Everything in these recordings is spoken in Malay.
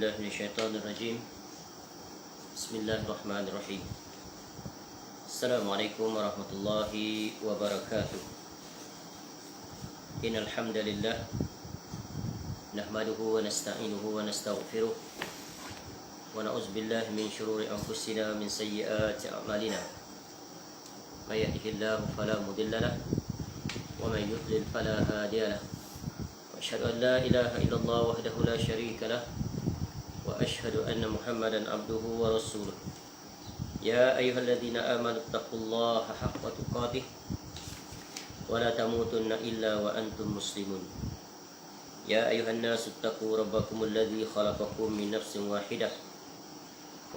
بالله من الشيطان الرجيم. بسم الله الرحمن الرحيم. السلام عليكم ورحمة الله وبركاته. إن الحمد لله نحمده ونستعينه ونستغفره ونعوذ بالله من شرور أنفسنا من سيئات أعمالنا. من يهده الله فلا مضل له ومن يضلل فلا هادي له. وأشهد أن لا إله إلا الله وحده لا شريك له وأشهد أن محمدا عبده ورسوله. يا أيها الذين آمنوا اتقوا الله حق تقاته ولا تموتن إلا وأنتم مسلمون. يا أيها الناس اتقوا ربكم الذي خلقكم من نفس واحدة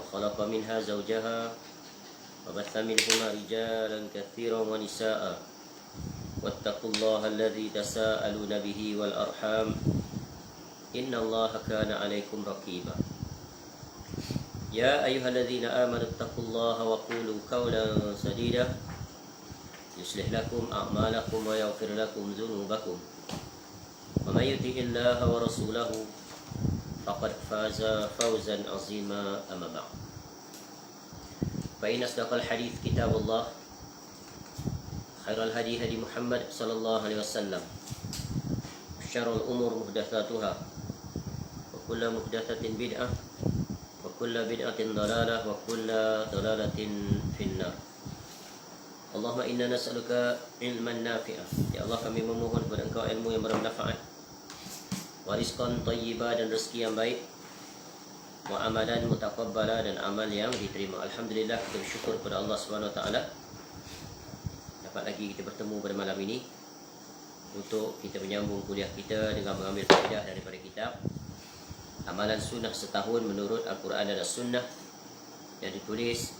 وخلق منها زوجها وبث منهما رجالا كثيرا ونساء واتقوا الله الذي تساءلون به والأرحام إن الله كان عليكم رقيبا. يا أيها الذين آمنوا اتقوا الله وقولوا قولا سديدا يصلح لكم أعمالكم ويغفر لكم ذنوبكم ومن يطع الله ورسوله فقد فاز فوزا عظيما. أما بعد فإن أصدق الحديث كتاب الله خير الهدي هدي محمد صلى الله عليه وسلم شر الأمور محدثاتها وكل محدثة بدعة وكل بدعة ضلالة وكل ضلالة في النار. اللهم إنا نسألك علما نافعا. Ya Allah, kami memohon kepada Engkau ilmu yang bermanfaat, warizqan thayyiba, dan rezeki yang baik, wa amalan mutaqabbala, dan amal yang diterima. Alhamdulillah, kita bersyukur kepada Allah Subhanahu wa taala dapat lagi kita bertemu pada malam ini untuk kita menyambung kuliah kita dengan mengambil faedah daripada kitab Amalan Sunnah Setahun Menurut Al-Quran dan As-Sunnah yang ditulis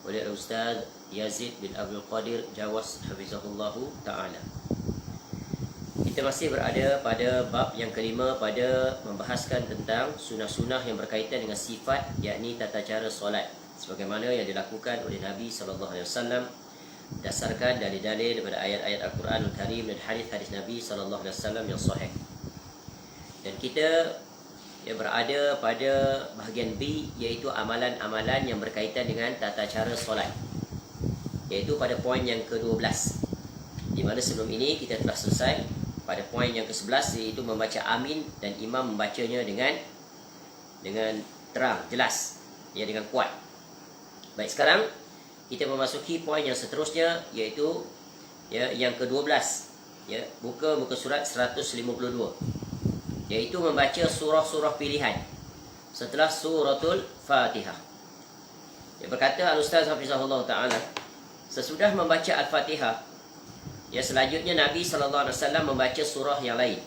oleh Ustaz Yazid bin Abdul Qadir Jawas Hafizahullahu Ta'ala. Kita masih berada pada bab yang kelima pada membahaskan tentang sunnah-sunnah yang berkaitan dengan sifat, yakni tata cara solat sebagaimana yang dilakukan oleh Nabi SAW berdasarkan dalil-dalil daripada ayat-ayat Al-Quran Al-Karim dan hadis-hadis Nabi SAW yang sahih. Dan kita berada pada bahagian B, iaitu amalan-amalan yang berkaitan dengan tata cara solat, iaitu pada poin yang ke-12, di mana sebelum ini kita telah selesai pada poin yang ke-11, iaitu membaca amin dan imam membacanya dengan terang, jelas, dengan kuat. Baik, sekarang kita memasuki poin yang seterusnya, iaitu yang ke-12, buka muka surat 152, iaitu membaca surah-surah pilihan setelah suratul Fatihah. Berkata Al-Ustaz Hafizahullah Ta'ala, sesudah membaca Al-Fatihah, selanjutnya Nabi SAW membaca surah yang lain.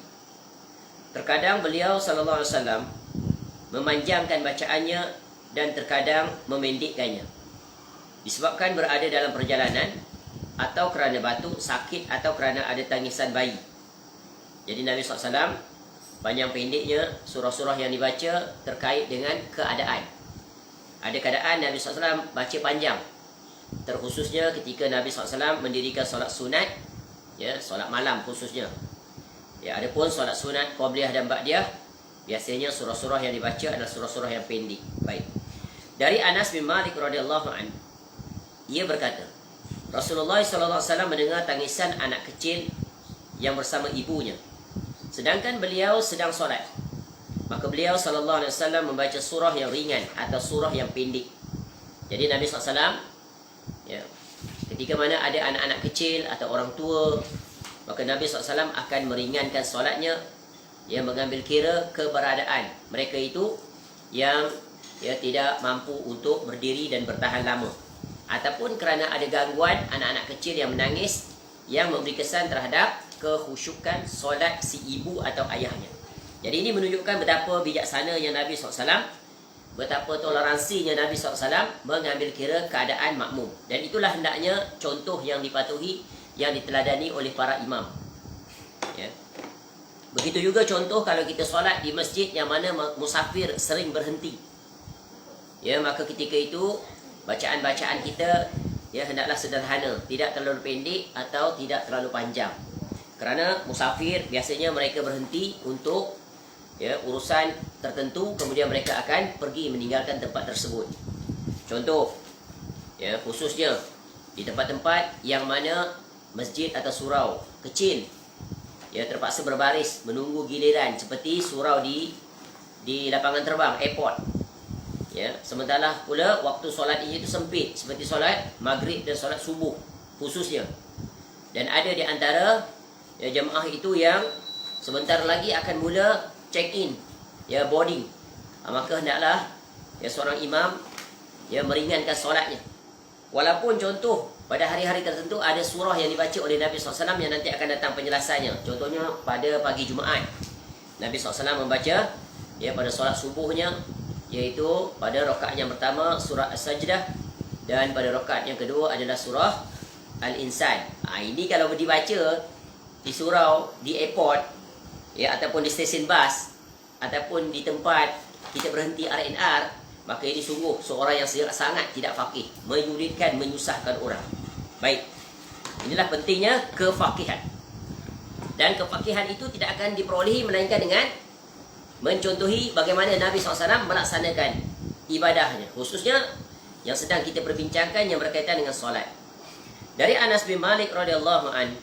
Terkadang beliau SAW memanjangkan bacaannya dan terkadang memendekkannya, disebabkan berada dalam perjalanan atau kerana batuk, sakit, atau kerana ada tangisan bayi. Jadi Nabi SAW panjang pendeknya surah-surah yang dibaca terkait dengan keadaan. Ada keadaan Nabi SAW baca panjang, terkhususnya ketika Nabi SAW mendirikan solat sunat, solat malam khususnya. Adapun solat sunat qabliyah dan ba'diyah, biasanya surah-surah yang dibaca adalah surah-surah yang pendek. Baik. Dari Anas bin Malik radhiyallahu anhu, ia berkata, Rasulullah SAW mendengar tangisan anak kecil yang bersama ibunya, sedangkan beliau sedang solat. Maka beliau SAW membaca surah yang ringan atau surah yang pendek. Jadi Nabi SAW, ketika mana ada anak-anak kecil atau orang tua, maka Nabi SAW akan meringankan solatnya, mengambil kira keberadaan mereka itu yang tidak mampu untuk berdiri dan bertahan lama, ataupun kerana ada gangguan anak-anak kecil yang menangis yang memberi kesan terhadap kekhusyukan solat si ibu atau ayahnya. Jadi ini menunjukkan betapa bijaksananya Nabi SAW, betapa toleransinya Nabi SAW mengambil kira keadaan makmum. Dan itulah hendaknya contoh yang dipatuhi, yang diteladani oleh para imam. Begitu juga contoh kalau kita solat di masjid yang mana musafir sering berhenti, maka ketika itu bacaan-bacaan kita hendaklah sederhana, tidak terlalu pendek atau tidak terlalu panjang. Kerana musafir biasanya mereka berhenti untuk ya, urusan tertentu, kemudian mereka akan pergi meninggalkan tempat tersebut. Contoh, ya, khususnya di tempat-tempat yang mana masjid atau surau kecil, ya, terpaksa berbaris menunggu giliran, seperti surau di lapangan terbang, airport. Ya, sementara pula waktu solat itu sempit, seperti solat maghrib dan solat subuh khususnya. Dan ada di antara, ya, jemaah itu yang sebentar lagi akan mula check in, ya, boarding. Maka hendaklah, ya, seorang imam, ya, meringankan solatnya. Walaupun contoh pada hari-hari tertentu ada surah yang dibaca oleh Nabi SAW yang nanti akan datang penjelasannya. Contohnya pada pagi Jumaat, Nabi SAW membaca, ya, pada solat subuhnya, yaitu pada rakaat yang pertama surah As-Sajdah, dan pada rakaat yang kedua adalah surah Al-Insan. Ini kalau dibaca di surau, di airport, ya, ataupun di stesen bas, ataupun di tempat kita berhenti R&R, maka ini sungguh seorang yang sangat tidak faqih, menyulitkan, menyusahkan orang. Baik, inilah pentingnya kefaqihan. Dan kefaqihan itu tidak akan diperolehi melainkan dengan mencontohi bagaimana Nabi SAW melaksanakan ibadahnya, khususnya yang sedang kita perbincangkan yang berkaitan dengan solat. Dari Anas bin Malik radhiyallahu an,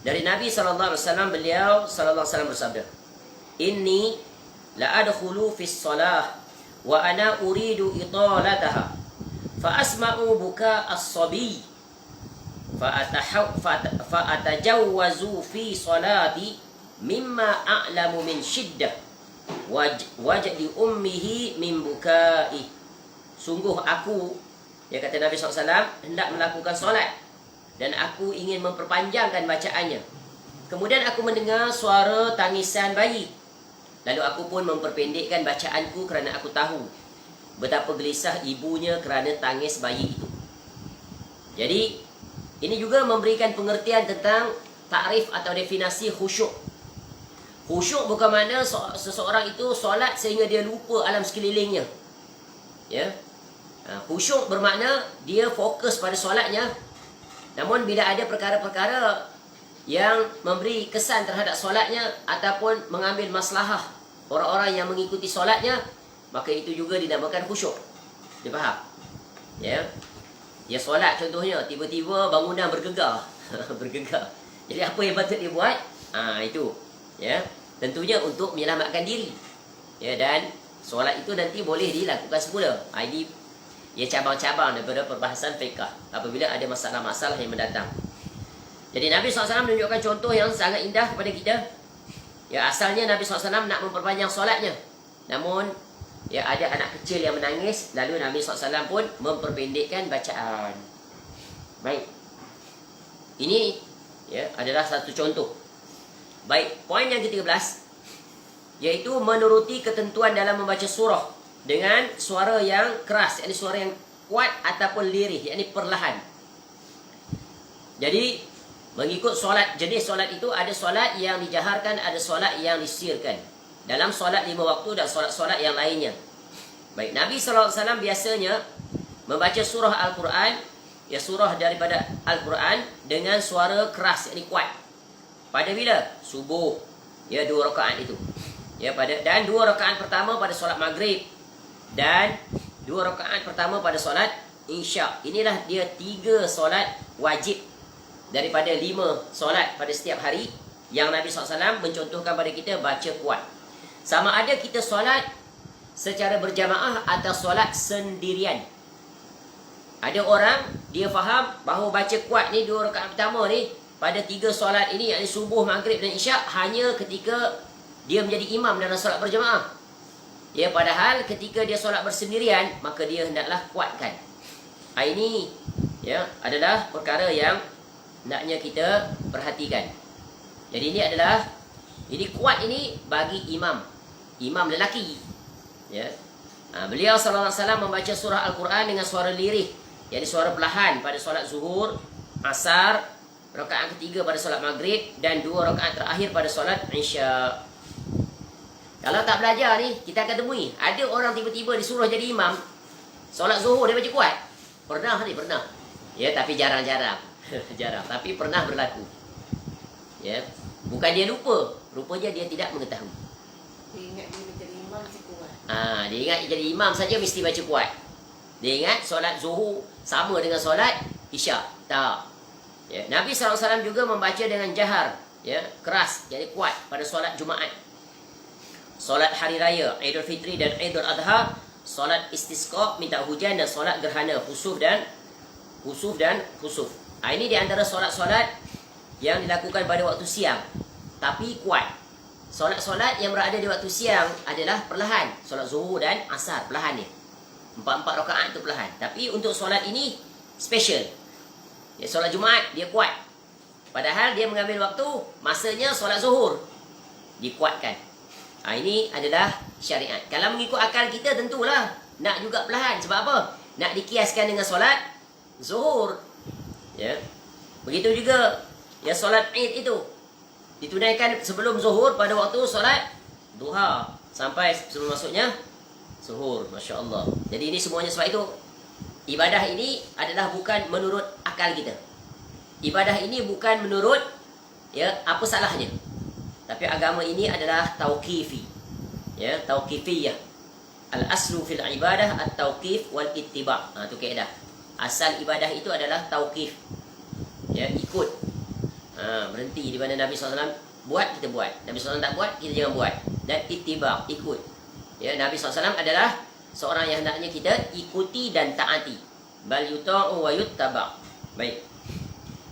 dari Nabi SAW, beliau SAW bersabda, "Inni la adkhulu fis salah wa ana uridu italataha fa asma'u buka as-sabi fa atajawwazu fi salati mimma a'lamu min shiddah wajdi ummihi min bukai." Sungguh aku, ya, kata Nabi SAW, hendak melakukan solat dan aku ingin memperpanjangkan bacaannya. Kemudian aku mendengar suara tangisan bayi, lalu aku pun memperpendekkan bacaanku kerana aku tahu betapa gelisah ibunya kerana tangis bayi itu. Jadi ini juga memberikan pengertian tentang takrif atau definisi khusyuk. Khusyuk bukan makna seseorang itu solat sehingga dia lupa alam sekelilingnya. Ya. Khusyuk bermakna dia fokus pada solatnya. Namun bila ada perkara-perkara yang memberi kesan terhadap solatnya ataupun mengambil maslahah orang-orang yang mengikuti solatnya, maka itu juga dinamakan khusyuk. Dia faham? Ya. Dia solat contohnya, tiba-tiba bangunan bergegar. Bergegar. Jadi apa yang patut dia buat? Itu, ya, tentunya untuk menyelamatkan diri, ya, dan solat itu nanti boleh dilakukan semula. Ini, ya, cabang-cabang daripada perbahasan fiqh apabila ada masalah-masalah yang mendatang. Jadi Nabi SAW menunjukkan contoh yang sangat indah kepada kita. Ya, asalnya Nabi SAW nak memperpanjang solatnya, namun, ya, ada anak kecil yang menangis, lalu Nabi SAW pun memperpendekkan bacaan. Baik, ini, ya, adalah satu contoh. Baik, poin yang ke-13, yaitu menuruti ketentuan dalam membaca surah dengan suara yang keras, yakni suara yang kuat ataupun lirih, yakni perlahan. Jadi mengikut solat, jenis solat itu ada solat yang dijaharkan, ada solat yang disirkan. Dalam solat 5 waktu dan solat-solat yang lainnya. Baik, Nabi SAW biasanya membaca surah Al-Quran, ya, surah daripada Al-Quran dengan suara keras, yakni kuat. Pada bila? Subuh, ya, 2 rakaat itu. Ya, dan 2 rakaat pertama pada solat maghrib dan 2 rakaat pertama pada solat isyak. Inilah dia 3 solat wajib daripada 5 solat pada setiap hari yang Nabi SAW mencontohkan pada kita baca kuat. Sama ada kita solat secara berjamaah atau solat sendirian. Ada orang dia faham bahawa baca kuat ni 2 rakaat pertama ni pada 3 solat ini, yakni subuh, maghrib dan isyak, hanya ketika dia menjadi imam dalam solat berjamaah. Ya, padahal ketika dia solat bersendirian, maka dia hendaklah kuatkan. Ini, ya, adalah perkara yang hendaknya kita perhatikan. Jadi ini kuat ini bagi imam lelaki. Ya. Beliau SAW membaca surah Al-Quran dengan suara lirih, yakni suara perlahan pada solat zuhur, asar, rakaat ketiga pada solat maghrib dan 2 rakaat terakhir pada solat isyak. Kalau tak belajar ni, kita akan temui ada orang tiba-tiba disuruh jadi imam, solat zuhur dia baca kuat. Pernah. Ya, tapi jarang-jarang. Jarang, tapi pernah berlaku. Ya, bukan dia lupa, rupanya dia tidak mengetahui. Dia ingat dia menjadi imam mesti kuat. Dia ingat jadi imam saja mesti baca kuat. Dia ingat solat zuhur sama dengan solat isyak. Tak. Ya, Nabi SAW juga membaca dengan jahar, ya, keras, jadi kuat pada solat Jumaat. Solat hari raya, Idul Fitri dan Idul Adha, solat istisqa, minta hujan, dan solat gerhana, khusuf dan khusuf. Ini di antara solat-solat yang dilakukan pada waktu siang, tapi kuat. Solat-solat yang berada di waktu siang adalah perlahan. Solat zuhur dan asar, perlahan ni. 4 rakaat tu perlahan. Tapi untuk solat ini, special. Ya, solat Jumaat, dia kuat. Padahal dia mengambil waktu, masanya solat zuhur. Dikuatkan. Ini adalah syariat. Kalau mengikut akal kita, tentulah nak juga perlahan. Sebab apa? Nak dikiaskan dengan solat zuhur. Ya. Begitu juga ya, solat Id itu ditunaikan sebelum zuhur pada waktu solat duha sampai sebelum masuknya zuhur. Masya Allah. Jadi ini semuanya sebab itu ibadah ini adalah bukan menurut akal kita. Ibadah ini bukan menurut ya apa salahnya. Tapi agama ini adalah tauqifi. Ya, tauqifiyah. Al-aslu fil ibadah at-tauqif wal ittiba'. Itu kaedah. Asal ibadah itu adalah tauqif. Ya, ikut. Berhenti di mana Nabi SAW buat, kita buat. Nabi SAW tak buat, kita jangan buat. Dan ittiba', ikut. Ya, Nabi SAW adalah seorang yang hendaknya kita ikuti dan taati. Bal yuta'u wa yuttaba'. Baik.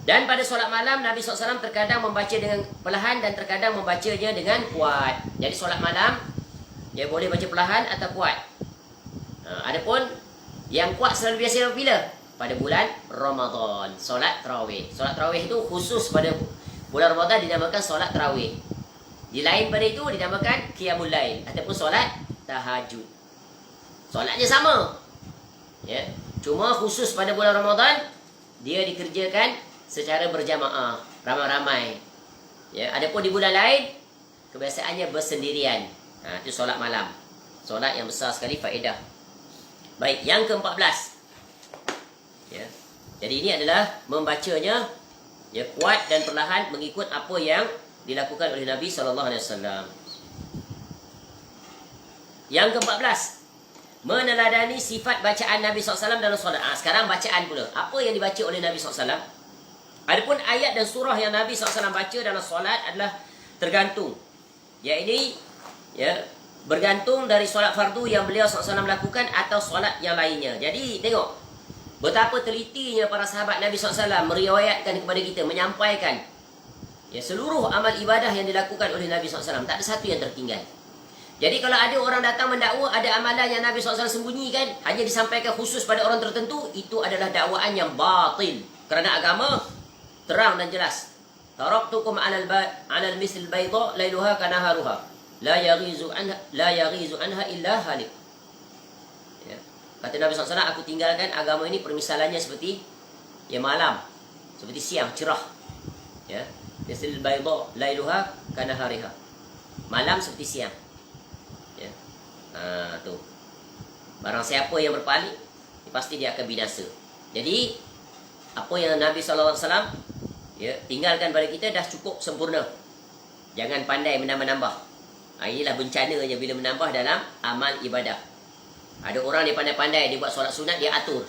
Dan pada solat malam, Nabi SAW terkadang membaca dengan perlahan dan terkadang membacanya dengan kuat. Jadi solat malam, dia boleh baca perlahan atau kuat. Adapun yang kuat selalu biasa bila? Pada bulan Ramadan, solat tarawih. Solat tarawih itu khusus pada bulan Ramadan dinamakan solat tarawih. Di lain pada itu dinamakan qiyamul lail ataupun solat tahajud. Solatnya sama. Ya. Cuma khusus pada bulan Ramadan dia dikerjakan secara berjamaah, ramai-ramai. Ya, adapun di bulan lain kebiasaannya bersendirian. Itu solat malam. Solat yang besar sekali faedah. Baik, yang ke-14. Ya. Jadi ini adalah membacanya ya kuat dan perlahan mengikut apa yang dilakukan oleh Nabi SAW. Yang ke-14, meneladani sifat bacaan Nabi SAW dalam solat. Sekarang bacaan pula. Apa yang dibaca oleh Nabi SAW? Adapun ayat dan surah yang Nabi SAW baca dalam solat adalah tergantung. Ya, ini ya bergantung dari solat fardu yang beliau SAW lakukan atau solat yang lainnya. Jadi tengok betapa telitinya para sahabat Nabi SAW meriwayatkan kepada kita, menyampaikan ya seluruh amal ibadah yang dilakukan oleh Nabi SAW. Tak ada satu yang tertinggal. Jadi kalau ada orang datang mendakwa ada amalan yang Nabi SAW sembunyikan, hanya disampaikan khusus pada orang tertentu, itu adalah dakwaan yang batil. Kerana agama terang dan jelas. Taraktukum 'alal misl bayda lailuha kanaharuha la yaghizu anha illa halik. Ya. Kata Nabi SAW, aku tinggalkan agama ini permisalannya seperti ya malam, seperti siang cerah. Ya. Misl bayda lailuha kanahariha. Malam seperti siang. Ya. Tu. Barang siapa yang berpaling, pasti dia akan binasa. Jadi apa yang Nabi SAW ya tinggalkan pada kita dah cukup sempurna. Jangan pandai menambah-nambah. Inilah bencananya bila menambah dalam amal ibadah. Ada orang dia pandai-pandai, dia buat solat sunat, dia atur.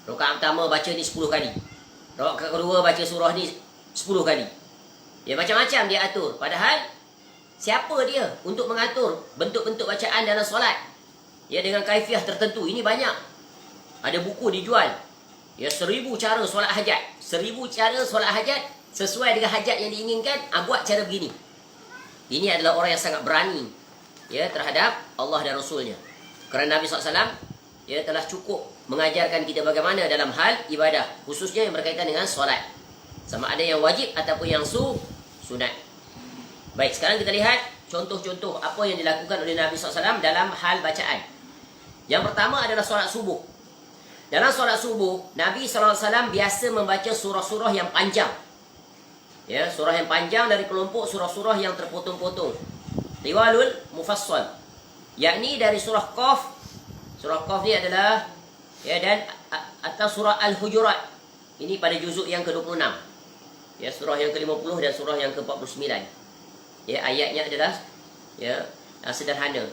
Rakaat pertama baca ni 10 kali. Rakaat kedua baca surah ni 10 kali. Ya macam-macam dia atur. Padahal siapa dia untuk mengatur bentuk-bentuk bacaan dalam solat? Ya dengan kaifiah tertentu. Ini banyak. Ada buku dijual. Ya 1000 cara solat hajat. 1000 cara solat hajat sesuai dengan hajat yang diinginkan. Buat cara begini. Ini adalah orang yang sangat berani ya terhadap Allah dan Rasulnya. Kerana Nabi SAW ya telah cukup mengajarkan kita bagaimana dalam hal ibadah, khususnya yang berkaitan dengan solat. Sama ada yang wajib ataupun yang sunat. Baik, sekarang kita lihat contoh-contoh apa yang dilakukan oleh Nabi SAW dalam hal bacaan. Yang pertama adalah solat subuh. Dalam solat subuh, Nabi SAW biasa membaca surah-surah yang panjang. Ya, surah yang panjang dari kelompok surah-surah yang terpotong-potong. Tiwalul mufassal. Yakni dari surah Qaf. Surah Qaf ni adalah ya dan atau surah Al-Hujurat. Ini pada juzuk yang ke-26. Ya, surah yang ke-50 dan surah yang ke-49. Ya, ayatnya adalah ya sederhana.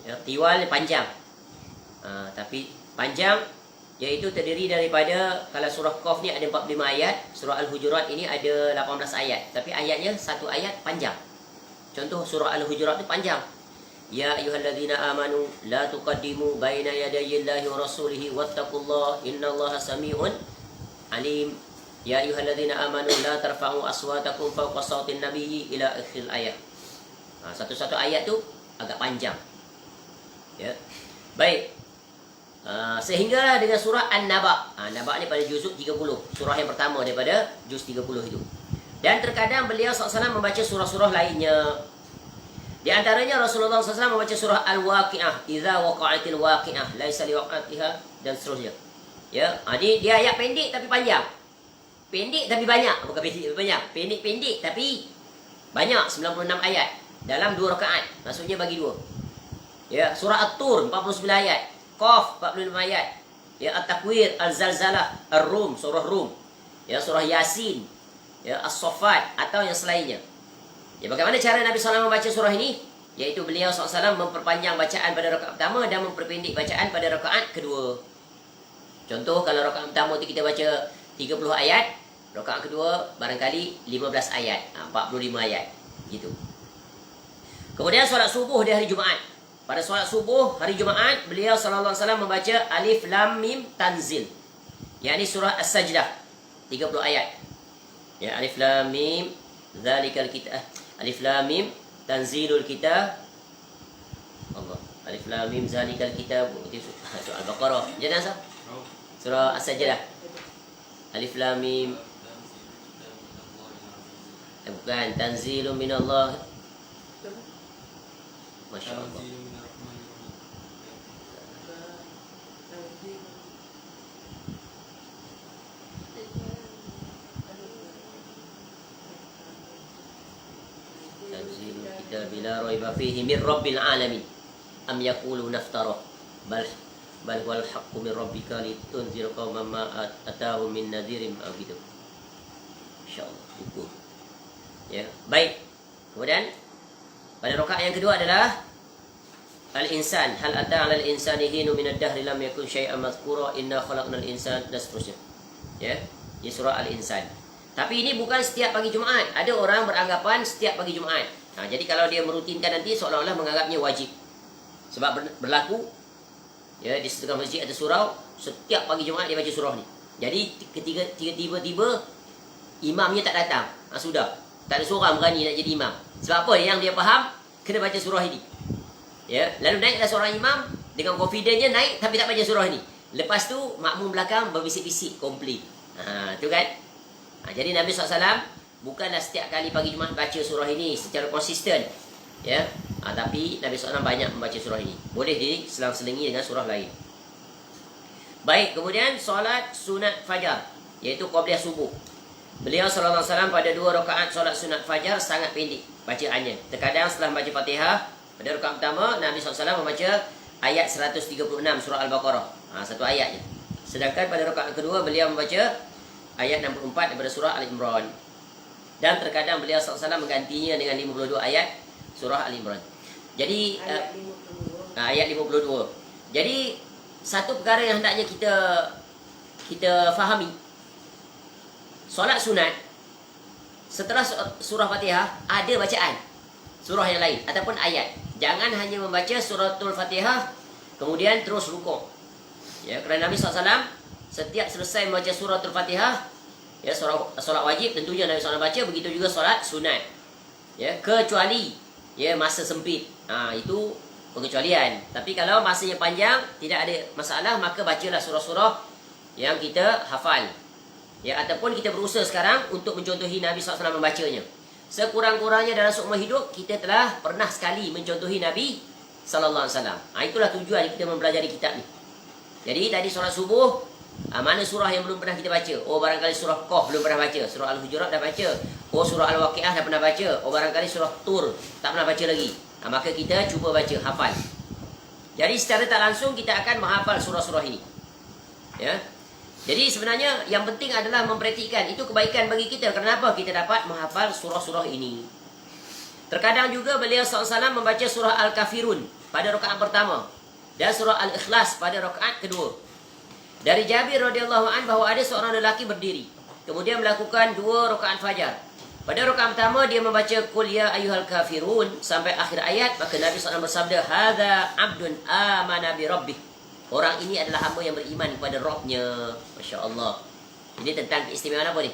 Ya, tiwal panjang. Tapi panjang iaitu terdiri daripada, kalau surah Qaf ni ada 45 ayat, surah Al-Hujurat ini ada 18 ayat. Tapi ayatnya satu ayat panjang. Contoh surah Al-Hujurat tu panjang. Ya ayyuhalladzina amanu la tuqaddimu baina yadayillahi wa rasulihi wattaqullaha innallaha samiun alim. Ya ayyuhalladzina amanu la tarfa'u aswatakum fawqa sautin nabiyyi ila akhir ayat. Satu-satu ayat tu agak panjang. Ya. Baik. Sehingga dengan surah An-Naba. Naba ni pada juzuk 30. Surah yang pertama daripada juz 30 itu. Dan terkadang beliau SAW membaca surah-surah lainnya. Di antaranya Rasulullah SAW membaca surah Al-Waqi'ah, idza waqa'atil waqi'ah, laisa liwaqa'atiha, dan seterusnya. Ya, dia ayat pendek tapi panjang. Pendek tapi banyak, bukan pendek tapi banyak. Pendek tapi banyak, 96 ayat dalam 2 rakaat. Maksudnya bagi 2. Ya, surah At-Tur 49 ayat, Qaf 45 ayat. Ya, At-Takwir, Al-Zalzalah, Ar-Rum, surah Rum. Ya, surah Yasin, ya, As-Saffat atau yang selainnya. Ya, bagaimana cara Nabi SAW membaca surah ini? Iaitu beliau SAW memperpanjang bacaan pada rakaat pertama dan memperpendek bacaan pada rakaat kedua. Contoh, kalau rakaat pertama itu kita baca 30 ayat, rakaat kedua barangkali 15 ayat, 45 ayat, gitu. Kemudian solat subuh di hari Jumaat. Pada solat subuh hari Jumaat, beliau SAW membaca Alif Lam Mim Tanzil, yakni surah As-Sajdah, 30 ayat. Ya, Alif Lam Mim Zalikal Kitab, Alif Lam Mim Tanzilul Kitab. Allah. Alif Lam Mim Zalikal Kitab. Surah Al-Baqarah. Jangan sah. Surah As-Sajdah. Alif Lam Mim. Bukan, Tanzilun minallah. Masya Allah. Tanzilul kitab la raiba fihi min rabbil alamin am yaqulu naftara bal wal haqqu min rabbika litunzira qauman ma atahum min nadhirin aw gitu. Insyaallah buku. Ya, baik. Kemudian pada rakaat yang kedua adalah Al-Insan, hal ata 'alal insani hinu minad dahri lam yakun syai'an madhkura inna khalaqnal insana, dan seterusnya. Ya, di surah Al-Insan. Tapi ini bukan setiap pagi Jumaat. Ada orang beranggapan setiap pagi Jumaat. Jadi kalau dia merutinkan nanti seolah-olah menganggapnya wajib. Sebab berlaku ya di setengah masjid ada surau, setiap pagi Jumaat dia baca surah ni. Jadi ketika tiba-tiba imamnya tak datang, sudah tak ada seorang berani nak jadi imam. Sebab apa? Yang dia faham kena baca surah ini. Ya, lalu naiklah seorang imam dengan confidentnya naik tapi tak baca surah ini. Lepas tu makmum belakang berbisik-bisik komplain. Tu kan? Jadi Nabi SAW bukanlah setiap kali pagi Jumaat baca surah ini secara konsisten. Ya, tapi Nabi SAW banyak membaca surah ini. Boleh diselang-selingi dengan surah lain. Baik, kemudian solat sunat fajar, iaitu qabliyah subuh. Beliau SAW pada 2 rakaat solat sunat fajar sangat pendek bacaannya. Terkadang setelah membaca Fatihah, pada rakaat pertama Nabi SAW membaca ayat 136 surah Al-Baqarah. Satu ayat je. Sedangkan pada rakaat kedua beliau membaca ayat 64 daripada surah Al-Imran. Dan terkadang beliau SAW menggantinya dengan 52 ayat surah Al-Imran. Jadi ayat 52. Jadi satu perkara yang hendaknya kita fahami, solat sunat setelah surah Fatihah ada bacaan surah yang lain ataupun ayat. Jangan hanya membaca suratul Fatihah kemudian terus rukuk. Ya, kerana Nabi SAW setiap selesai membaca suratul Fatihah, ya, solat wajib tentunya Nabi SAW baca, begitu juga solat sunat. Ya, kecuali ya masa sempit. Itu pengecualian. Tapi kalau masanya panjang tidak ada masalah, maka bacalah surah-surah yang kita hafal. Ya, ataupun kita berusaha sekarang untuk mencontohi Nabi SAW membacanya. Sekurang-kurangnya dalam seumur hidup kita telah pernah sekali mencontohi Nabi sallallahu alaihi wasallam. Itulah tujuan kita mempelajari kitab ni. Jadi tadi solat subuh, mana surah yang belum pernah kita baca? Oh, barangkali surah Qaf belum pernah baca, surah Al-Hujurat dah baca. Oh, surah Al-Waqi'ah dah pernah baca. Oh, barangkali surah Tur tak pernah baca lagi. Maka kita cuba baca, hafal. Jadi secara tak langsung kita akan menghafal surah-surah ini. Ya. Jadi sebenarnya yang penting adalah mempraktikkan. Itu kebaikan bagi kita. Kenapa kita dapat menghafal surah-surah ini? Terkadang juga beliau SAW membaca surah Al-Kafirun pada rakaat pertama dan surah Al-Ikhlas pada rakaat kedua. Dari Jabir radhiyallahu anhu bahawa ada seorang lelaki berdiri, kemudian melakukan 2 rakaat fajar. Pada rakaat pertama dia membaca Qul ya ayyuhal kafirun sampai akhir ayat, maka Nabi SAW bersabda, "Hadza 'abdun amana bi rabbih." Orang ini adalah hamba yang beriman kepada Rabb-nya. Masya-Allah. Ini tentang keistimewaan apa ni?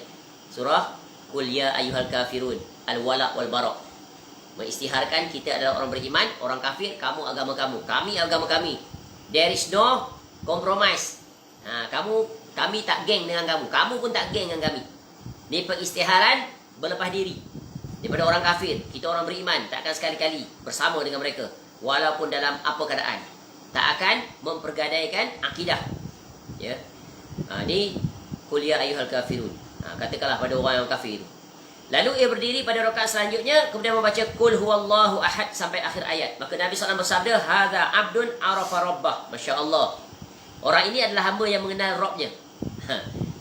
Surah Qul ya ayyuhal kafirun, al-wala wal bara. Mengisytiharkan kita adalah orang beriman, orang kafir, kamu agama kamu, kami agama kami. There is no compromise. Kami tak geng dengan kamu, kamu pun tak geng dengan kami. Ini pengisytiharan berlepas diri daripada orang kafir. Kita orang beriman tak akan sekali-kali bersama dengan mereka walaupun dalam apa keadaan. Tak akan mempergadaikan akidah. Ya. Ni Qul ya ayyuhal kafirun. Katakanlah pada orang yang kafir. Lalu ia berdiri pada rakaat selanjutnya kemudian membaca Qul huwallahu ahad sampai akhir ayat. Maka Nabi SAW bersabda, "Hadza 'abdun arafa rabbah." Masya-Allah. Orang ini adalah hamba yang mengenal Rabb-nya.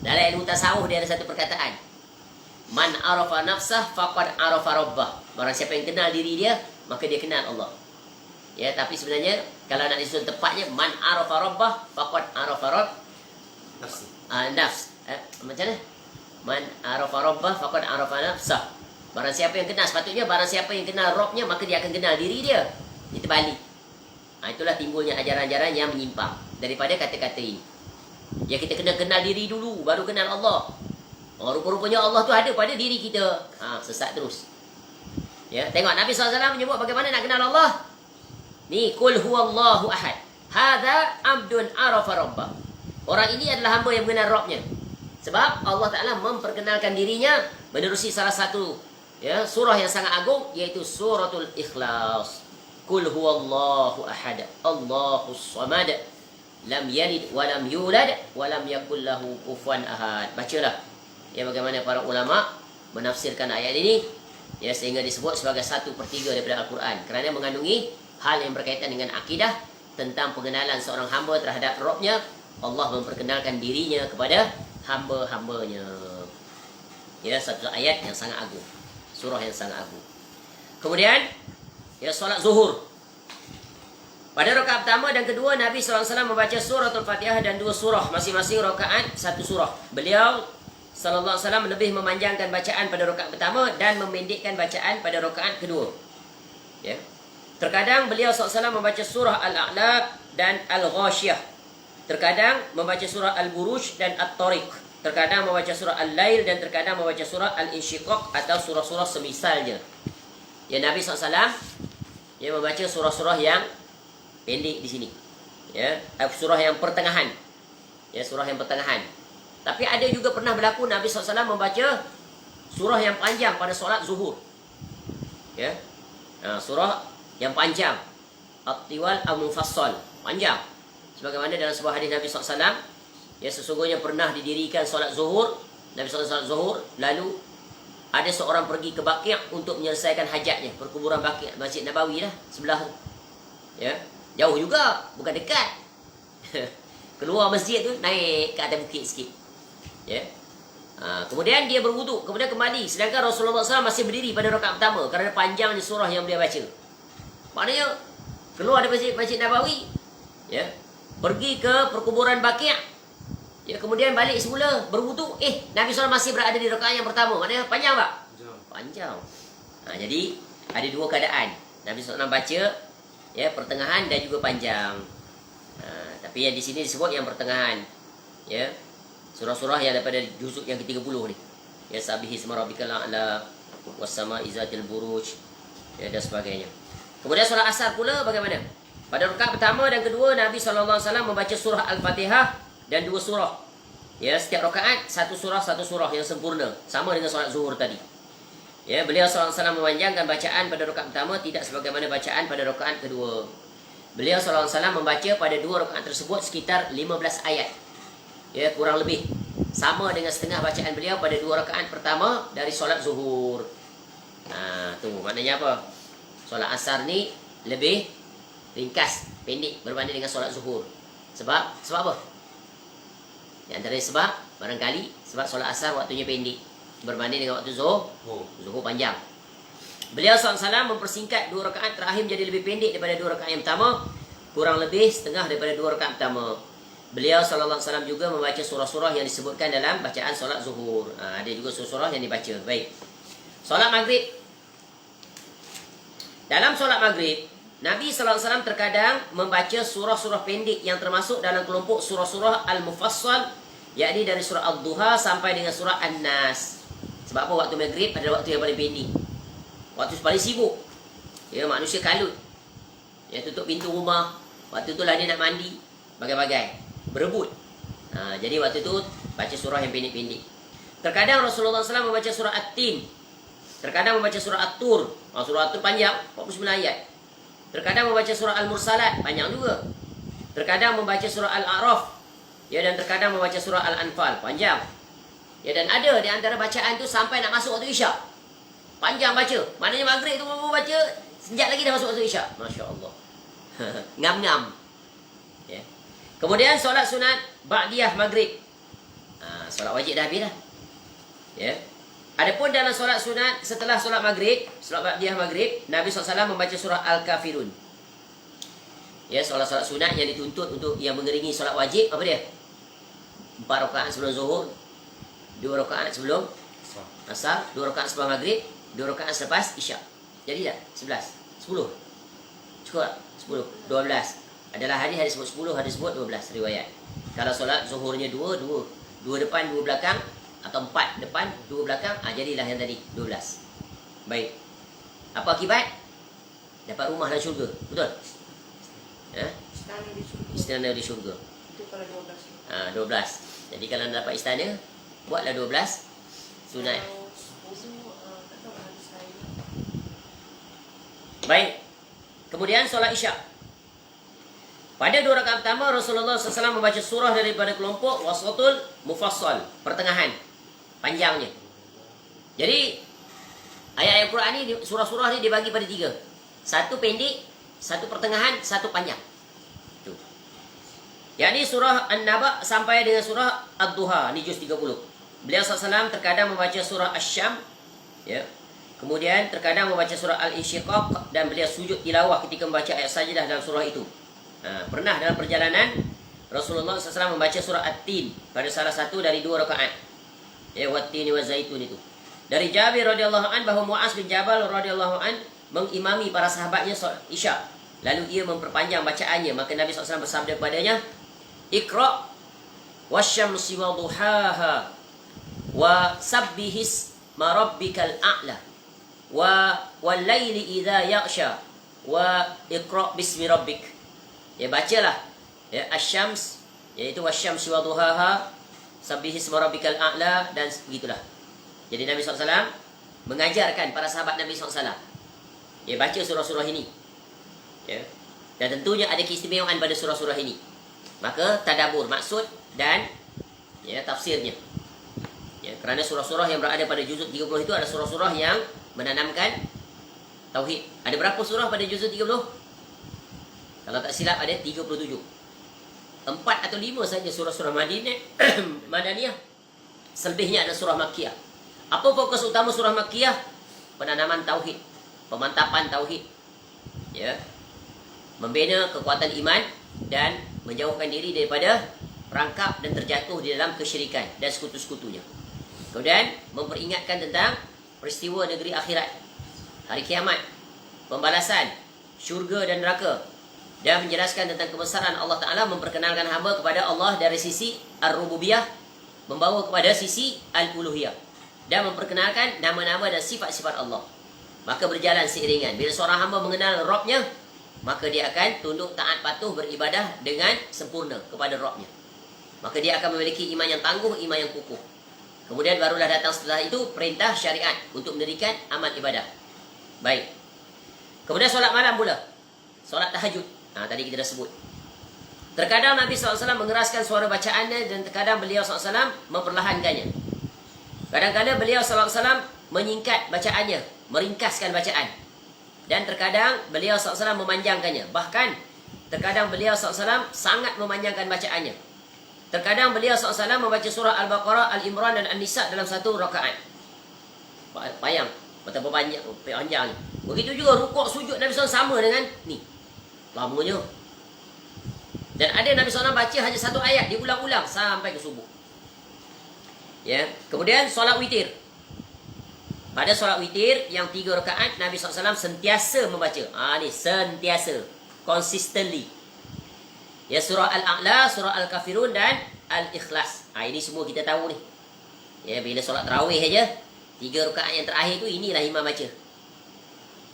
Dalam ilmu tasawuf dia ada satu perkataan. Man arafa nafsah faqad arafa rabbah. Barang siapa yang kenal diri dia, maka dia kenal Allah. Ya, tapi sebenarnya kalau nak disusun tepatnya, man arafa rabbah faqad arafa rabb Nafsi. nafs. Macam mana? Man arafa rabbah faqad arafa nafsah. Barang siapa yang kenal, sepatutnya barang siapa yang kenal Rabb-nya, maka dia akan kenal diri dia. Dia terbalik. Itulah timbulnya ajaran-ajaran yang menyimpang daripada kata-kata ini. Ya, kita kena kenal diri dulu, baru kenal Allah. Rupa-rupanya Allah tu ada pada diri kita. Sesat terus. Ya, tengok Nabi SAW menyebut bagaimana nak kenal Allah. Ni, Qul huwallahu ahad. Hadza 'abdun arafa rabbah. Orang ini adalah hamba yang mengenal Rabb-nya. Sebab Allah Ta'ala memperkenalkan dirinya menerusi salah satu surah yang sangat agung, iaitu suratul Ikhlas. Qul huwallahu ahad, Allahus samad, lam yalid wa lam yulad wa lam yakul lahu kufuwan ahad. Bacalah bagaimana para ulama menafsirkan ayat ini, sehingga disebut sebagai 1/3 daripada Al-Quran, kerana mengandungi hal yang berkaitan dengan akidah tentang pengenalan seorang hamba terhadap Rabb-nya. Allah memperkenalkan dirinya kepada hamba-hambanya. Satu ayat yang sangat agung, surah yang sangat agung. Kemudian solat zuhur. Pada rakaat pertama dan kedua, Nabi SAW membaca suratul Fatihah dan 2 surah, masing-masing rakaat 1 surah. Beliau SAW lebih memanjangkan bacaan pada rakaat pertama dan memendekkan bacaan pada rakaat kedua. Terkadang beliau SAW membaca surah Al-A'la dan Al-Ghashiyah. Terkadang membaca surah Al-Buruj dan At-Tariq. Terkadang membaca surah Al-Lail dan terkadang membaca surah Al-Insyiqaq atau surah-surah semisalnya. Nabi SAW membaca surah-surah yang pendek di sini. Surah yang pertengahan. Surah yang pertengahan. Tapi ada juga pernah berlaku Nabi SAW membaca surah yang panjang pada solat zuhur. Surah yang panjang. At-Tiwal Al-Mufassal. Panjang. Sebagaimana dalam sebuah hadis Nabi SAW, sesungguhnya pernah didirikan solat zuhur. Nabi SAW solat zuhur, lalu ada seorang pergi ke Baqi' untuk menyelesaikan hajatnya. Perkuburan Baqi', Masjid Nabawi lah, sebelah. Jauh juga, bukan dekat. Keluar masjid tu, naik ke atas bukit sikit. Kemudian dia berwuduk, kemudian kembali. Sedangkan Rasulullah SAW masih berdiri pada rakaat pertama kerana panjangnya surah yang dia baca. Maknanya keluar dari Masjid Nabawi, pergi ke perkuburan Baqi', kemudian balik semula berwuduk. Nabi SAW masih berada di rakaat yang pertama. Maknanya panjang tak? Panjang. Jadi ada 2 keadaan. Nabi SAW baca pertengahan dan juga panjang. Tapi yang di sini disebut yang pertengahan. Surah-surah yang daripada juzuk yang ke-30 ni. Sabihi isma rabbikal a'la was sama'i zatil buruj dan sebagainya. Kemudian solat asar pula bagaimana? Pada rakaat pertama dan kedua, Nabi SAW membaca surah Al-Fatihah dan 2 surah. Setiap rakaat 1 surah yang sempurna, sama dengan solat zuhur tadi. Beliau SAW memanjangkan bacaan pada rakaat pertama tidak sebagaimana bacaan pada rakaat kedua. Beliau SAW membaca pada 2 rakaat tersebut sekitar 15 ayat. Kurang lebih sama dengan setengah bacaan beliau pada 2 rakaat pertama dari solat zuhur. Tu maknanya apa? Solat asar ni lebih ringkas, pendek berbanding dengan solat zuhur. Sebab apa? Di antara sebab barangkali sebab solat asar waktunya pendek berbanding dengan waktu zuhur. Zuhur panjang. Beliau SAW mempersingkat 2 rakaat terakhir menjadi lebih pendek daripada 2 rakaat yang pertama, kurang lebih setengah daripada 2 rakaat pertama. Beliau SAW juga membaca surah-surah yang disebutkan dalam bacaan solat zuhur. Ada juga surah-surah yang dibaca. Baik. Solat maghrib. Dalam solat maghrib, Nabi SAW terkadang membaca surah-surah pendek yang termasuk dalam kelompok surah-surah Al-Mufassal, yakni dari surah Ad-Duha sampai dengan surah An-Nas. Sebab apa? Waktu maghrib adalah waktu yang paling pendek. Waktu paling sibuk. Ya, manusia kalut. Ya, tutup pintu rumah. Waktu itulah dia nak mandi. Bagai-bagai. Berebut. Jadi waktu itu baca surah yang pendek-pendek. Terkadang Rasulullah SAW membaca surah At-Tin. Terkadang membaca surah At-Tur. Surah At-Tur panjang. 49 ayat. Terkadang membaca surah Al-Mursalat. Panjang juga. Terkadang membaca surah Al-A'raf. Ya, dan terkadang membaca surah Al-Anfal. Panjang. Ya, dan ada di antara bacaan tu sampai nak masuk waktu Isyak. Panjang baca. Maknanya maghrib tu baca, sekejap lagi dah masuk waktu Isyak. Masya Allah. Ngam-ngam. Ya. Kemudian solat sunat ba'diyah maghrib. Solat wajib dah habis dah. Ya. Adapun dalam solat sunat setelah solat maghrib, solat ba'diyah maghrib, Nabi SAW membaca surah Al-Kafirun. Ya, solat-solat sunat yang dituntut untuk yang mengeringi solat wajib, apa dia? 4 rakaat sebelum zuhur, 2 rakaat sebelum asar, 2 rakaat sebelum maghrib, 2 rakaat selepas isyak. Jadi tak? 11, 10. Cukup tak? 10, 12. Adalah hadis sebut 10, hadis sebut 12 riwayat. Kalau solat zuhurnya 2 depan, 2 belakang, atau 4 depan, 2 belakang, jadilah yang tadi 12. Baik. Apa akibat? Dapat rumah dalam syurga. Betul? Istana di syurga. Itu kalau 12. 12. Jadi kalau nak dapat istana, buatlah 12 sunat. Baik. Kemudian solat isyak. Pada 2 rakaat pertama, Rasulullah SAW membaca surah daripada kelompok Wasatul Mufassal, pertengahan, panjangnya. Jadi ayat-ayat Quran ni, surah-surah ni dibagi pada 3. Satu pendek, satu pertengahan, satu panjang. Tu. Yakni surah An-Naba sampai dengan surah Ad-Duha, ni juz 30. Beliau SAW terkadang membaca surah Asy-Syam, ya. Kemudian terkadang membaca surah Al-Insyiqaq, dan beliau sujud tilawah ketika membaca ayat sajadah dalam surah itu. Pernah dalam perjalanan Rasulullah SAW membaca surah At-Tin pada salah satu dari 2 rakaat. Ya, Wat-Tini wa Zaitun itu. Dari Jabir radhiyallahu an bahawa Muaz bin Jabal radhiyallahu an mengimami para sahabatnya solat Isyak. Lalu ia memperpanjang bacaannya, maka Nabi SAW bersabda kepadanya, "Iqra wasyamsi wa duhaha wa sabbihis ma rabbikal a'la wa wal laili idza yaghsha wa iqra bismi rabbik." Ya, bacalah ya asy-syams, iaitu wasyamsi wa duhaha, sabbihis ma rabbikal a'la, dan begitulah. Jadi Nabi SAW mengajarkan para sahabat Nabi SAW, ya, baca surah-surah ini. Ya. Dan tentunya ada keistimewaan pada surah-surah ini. Maka tadabbur maksud dan ya tafsirnya. Ya, kerana surah-surah yang berada pada juzuk 30 itu adalah surah-surah yang menanamkan tauhid. Ada berapa surah pada juzuk 30? Kalau tak silap ada 37. 4 atau 5 saja surah-surah Madaniyah. Selebihnya ada surah Makkiyah. Apa fokus utama surah Makkiyah? Penanaman tauhid, pemantapan tauhid. Ya. Membina kekuatan iman dan menjauhkan diri daripada perangkap dan terjatuh di dalam kesyirikan dan sekutu-sekutunya. Kemudian memperingatkan tentang peristiwa negeri akhirat, hari kiamat, pembalasan, syurga dan neraka, dan menjelaskan tentang kebesaran Allah Ta'ala, memperkenalkan hamba kepada Allah dari sisi Ar-Rububiyah, membawa kepada sisi Al-Uluhiyah, dan memperkenalkan nama-nama dan sifat-sifat Allah. Maka berjalan seiringan. Bila seorang hamba mengenal Rabbnya, maka dia akan tunduk, taat, patuh, beribadah dengan sempurna kepada Rabbnya. Maka dia akan memiliki iman yang tangguh, iman yang kukuh. Kemudian barulah datang setelah itu perintah syariat untuk mendirikan amal ibadah. Baik. Kemudian solat malam pula, solat tahajud. Tadi kita dah sebut. Terkadang Nabi SAW mengeraskan suara bacaannya, dan terkadang beliau SAW memperlahankannya. Kadang-kadang beliau SAW menyingkat bacaannya, meringkaskan bacaan. Dan terkadang beliau SAW memanjangkannya. Bahkan terkadang beliau SAW sangat memanjangkan bacaannya. Terkadang beliau SAW membaca surah Al-Baqarah, Al-Imran dan An-Nisa dalam satu rakaat. Bayang, Betapa panjang ni. Begitu juga rukuk sujud Nabi SAW sama dengan ni. Lamanya. Dan ada Nabi SAW baca hanya satu ayat, diulang-ulang sampai ke subuh. Ya. Kemudian solat witir. Pada solat witir yang 3 rakaat Nabi SAW sentiasa membaca. Ni sentiasa, consistently. Ya, surah Al-A'la, surah Al-Kafirun dan Al-Ikhlas. Ini semua kita tahu ni. Ya, bila solat tarawih aja, 3 rakaat yang terakhir tu inilah imam baca.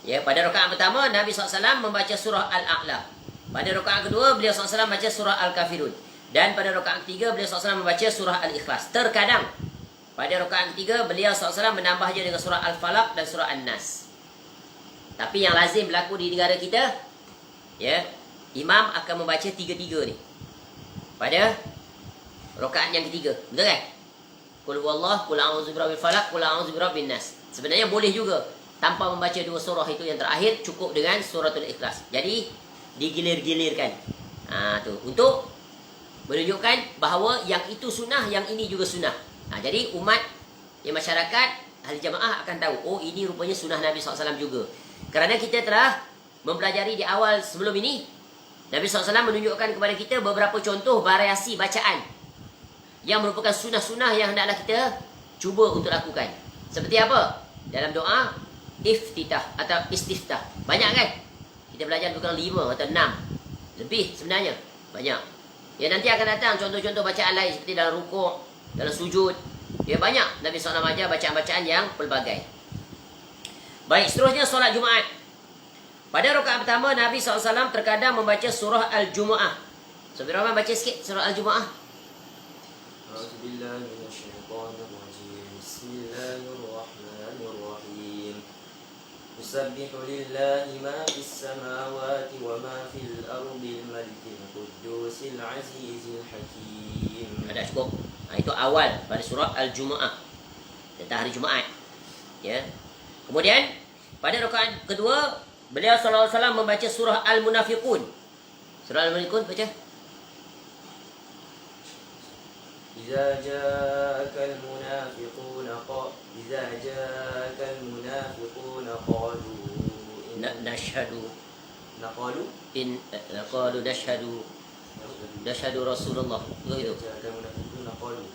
Ya, pada rakaat pertama Nabi SAW membaca surah Al-A'la. Pada rakaat kedua beliau SAW baca surah Al-Kafirun. Dan pada rakaat ketiga beliau SAW membaca surah Al-Ikhlas. Terkadang pada rakaat ketiga beliau SAW menambah je dengan surah Al-Falaq dan surah An-Nas. Tapi yang lazim berlaku di negara kita, ya, imam akan membaca 3-3 ni pada rakaat yang ketiga. Betul kan? Qul huwallah, qul a'udzu birabbil falaq, qul a'udzu birabbin nas. Sebenarnya boleh juga tanpa membaca 2 surah itu yang terakhir, cukup dengan suratul Ikhlas. Jadi digilir-gilirkan. Tu untuk menunjukkan bahawa yang itu sunnah, yang ini juga sunnah. Jadi umat, masyarakat ahli jamaah akan tahu, ini rupanya sunnah Nabi SAW juga. Kerana kita telah mempelajari di awal sebelum ini, Nabi SAW menunjukkan kepada kita beberapa contoh variasi bacaan yang merupakan sunnah-sunnah yang hendaklah kita cuba untuk lakukan. Seperti apa? Dalam doa iftitah atau istiftah. Banyak kan? Kita belajar bukan 5 atau 6. Lebih sebenarnya. Banyak. Ya, nanti akan datang contoh-contoh bacaan lain seperti dalam rukuk, dalam sujud. Ya, banyak Nabi SAW ajar bacaan-bacaan yang pelbagai. Baik, seterusnya solat Jumaat. Pada rakaat pertama Nabi SAW terkadang membaca surah Al-Jumu'ah. Saudara Rahman baca sikit surah Al-Jumu'ah. A'udzubillahi minasyaitonirrajim. Bismillahirrahmanirrahim. Yusabbihu lillahi ma fis samawati wa ma fil ardi al-malikil quddusil azizil hakim. Ada cukup. Itu awal pada surah Al-Jumu'ah, tentang hari Jumaat. Ya. Kemudian pada rakaat kedua beliau sallallahu alaihi wasallam membaca surah Al-Munafiqun. Surah Al-Munafiqun baca. إذا جاءك المنافقون قالوا Nashhadu نقالوا nashhadu Rasulullah. Begitu. جاءك المنافقون قالوا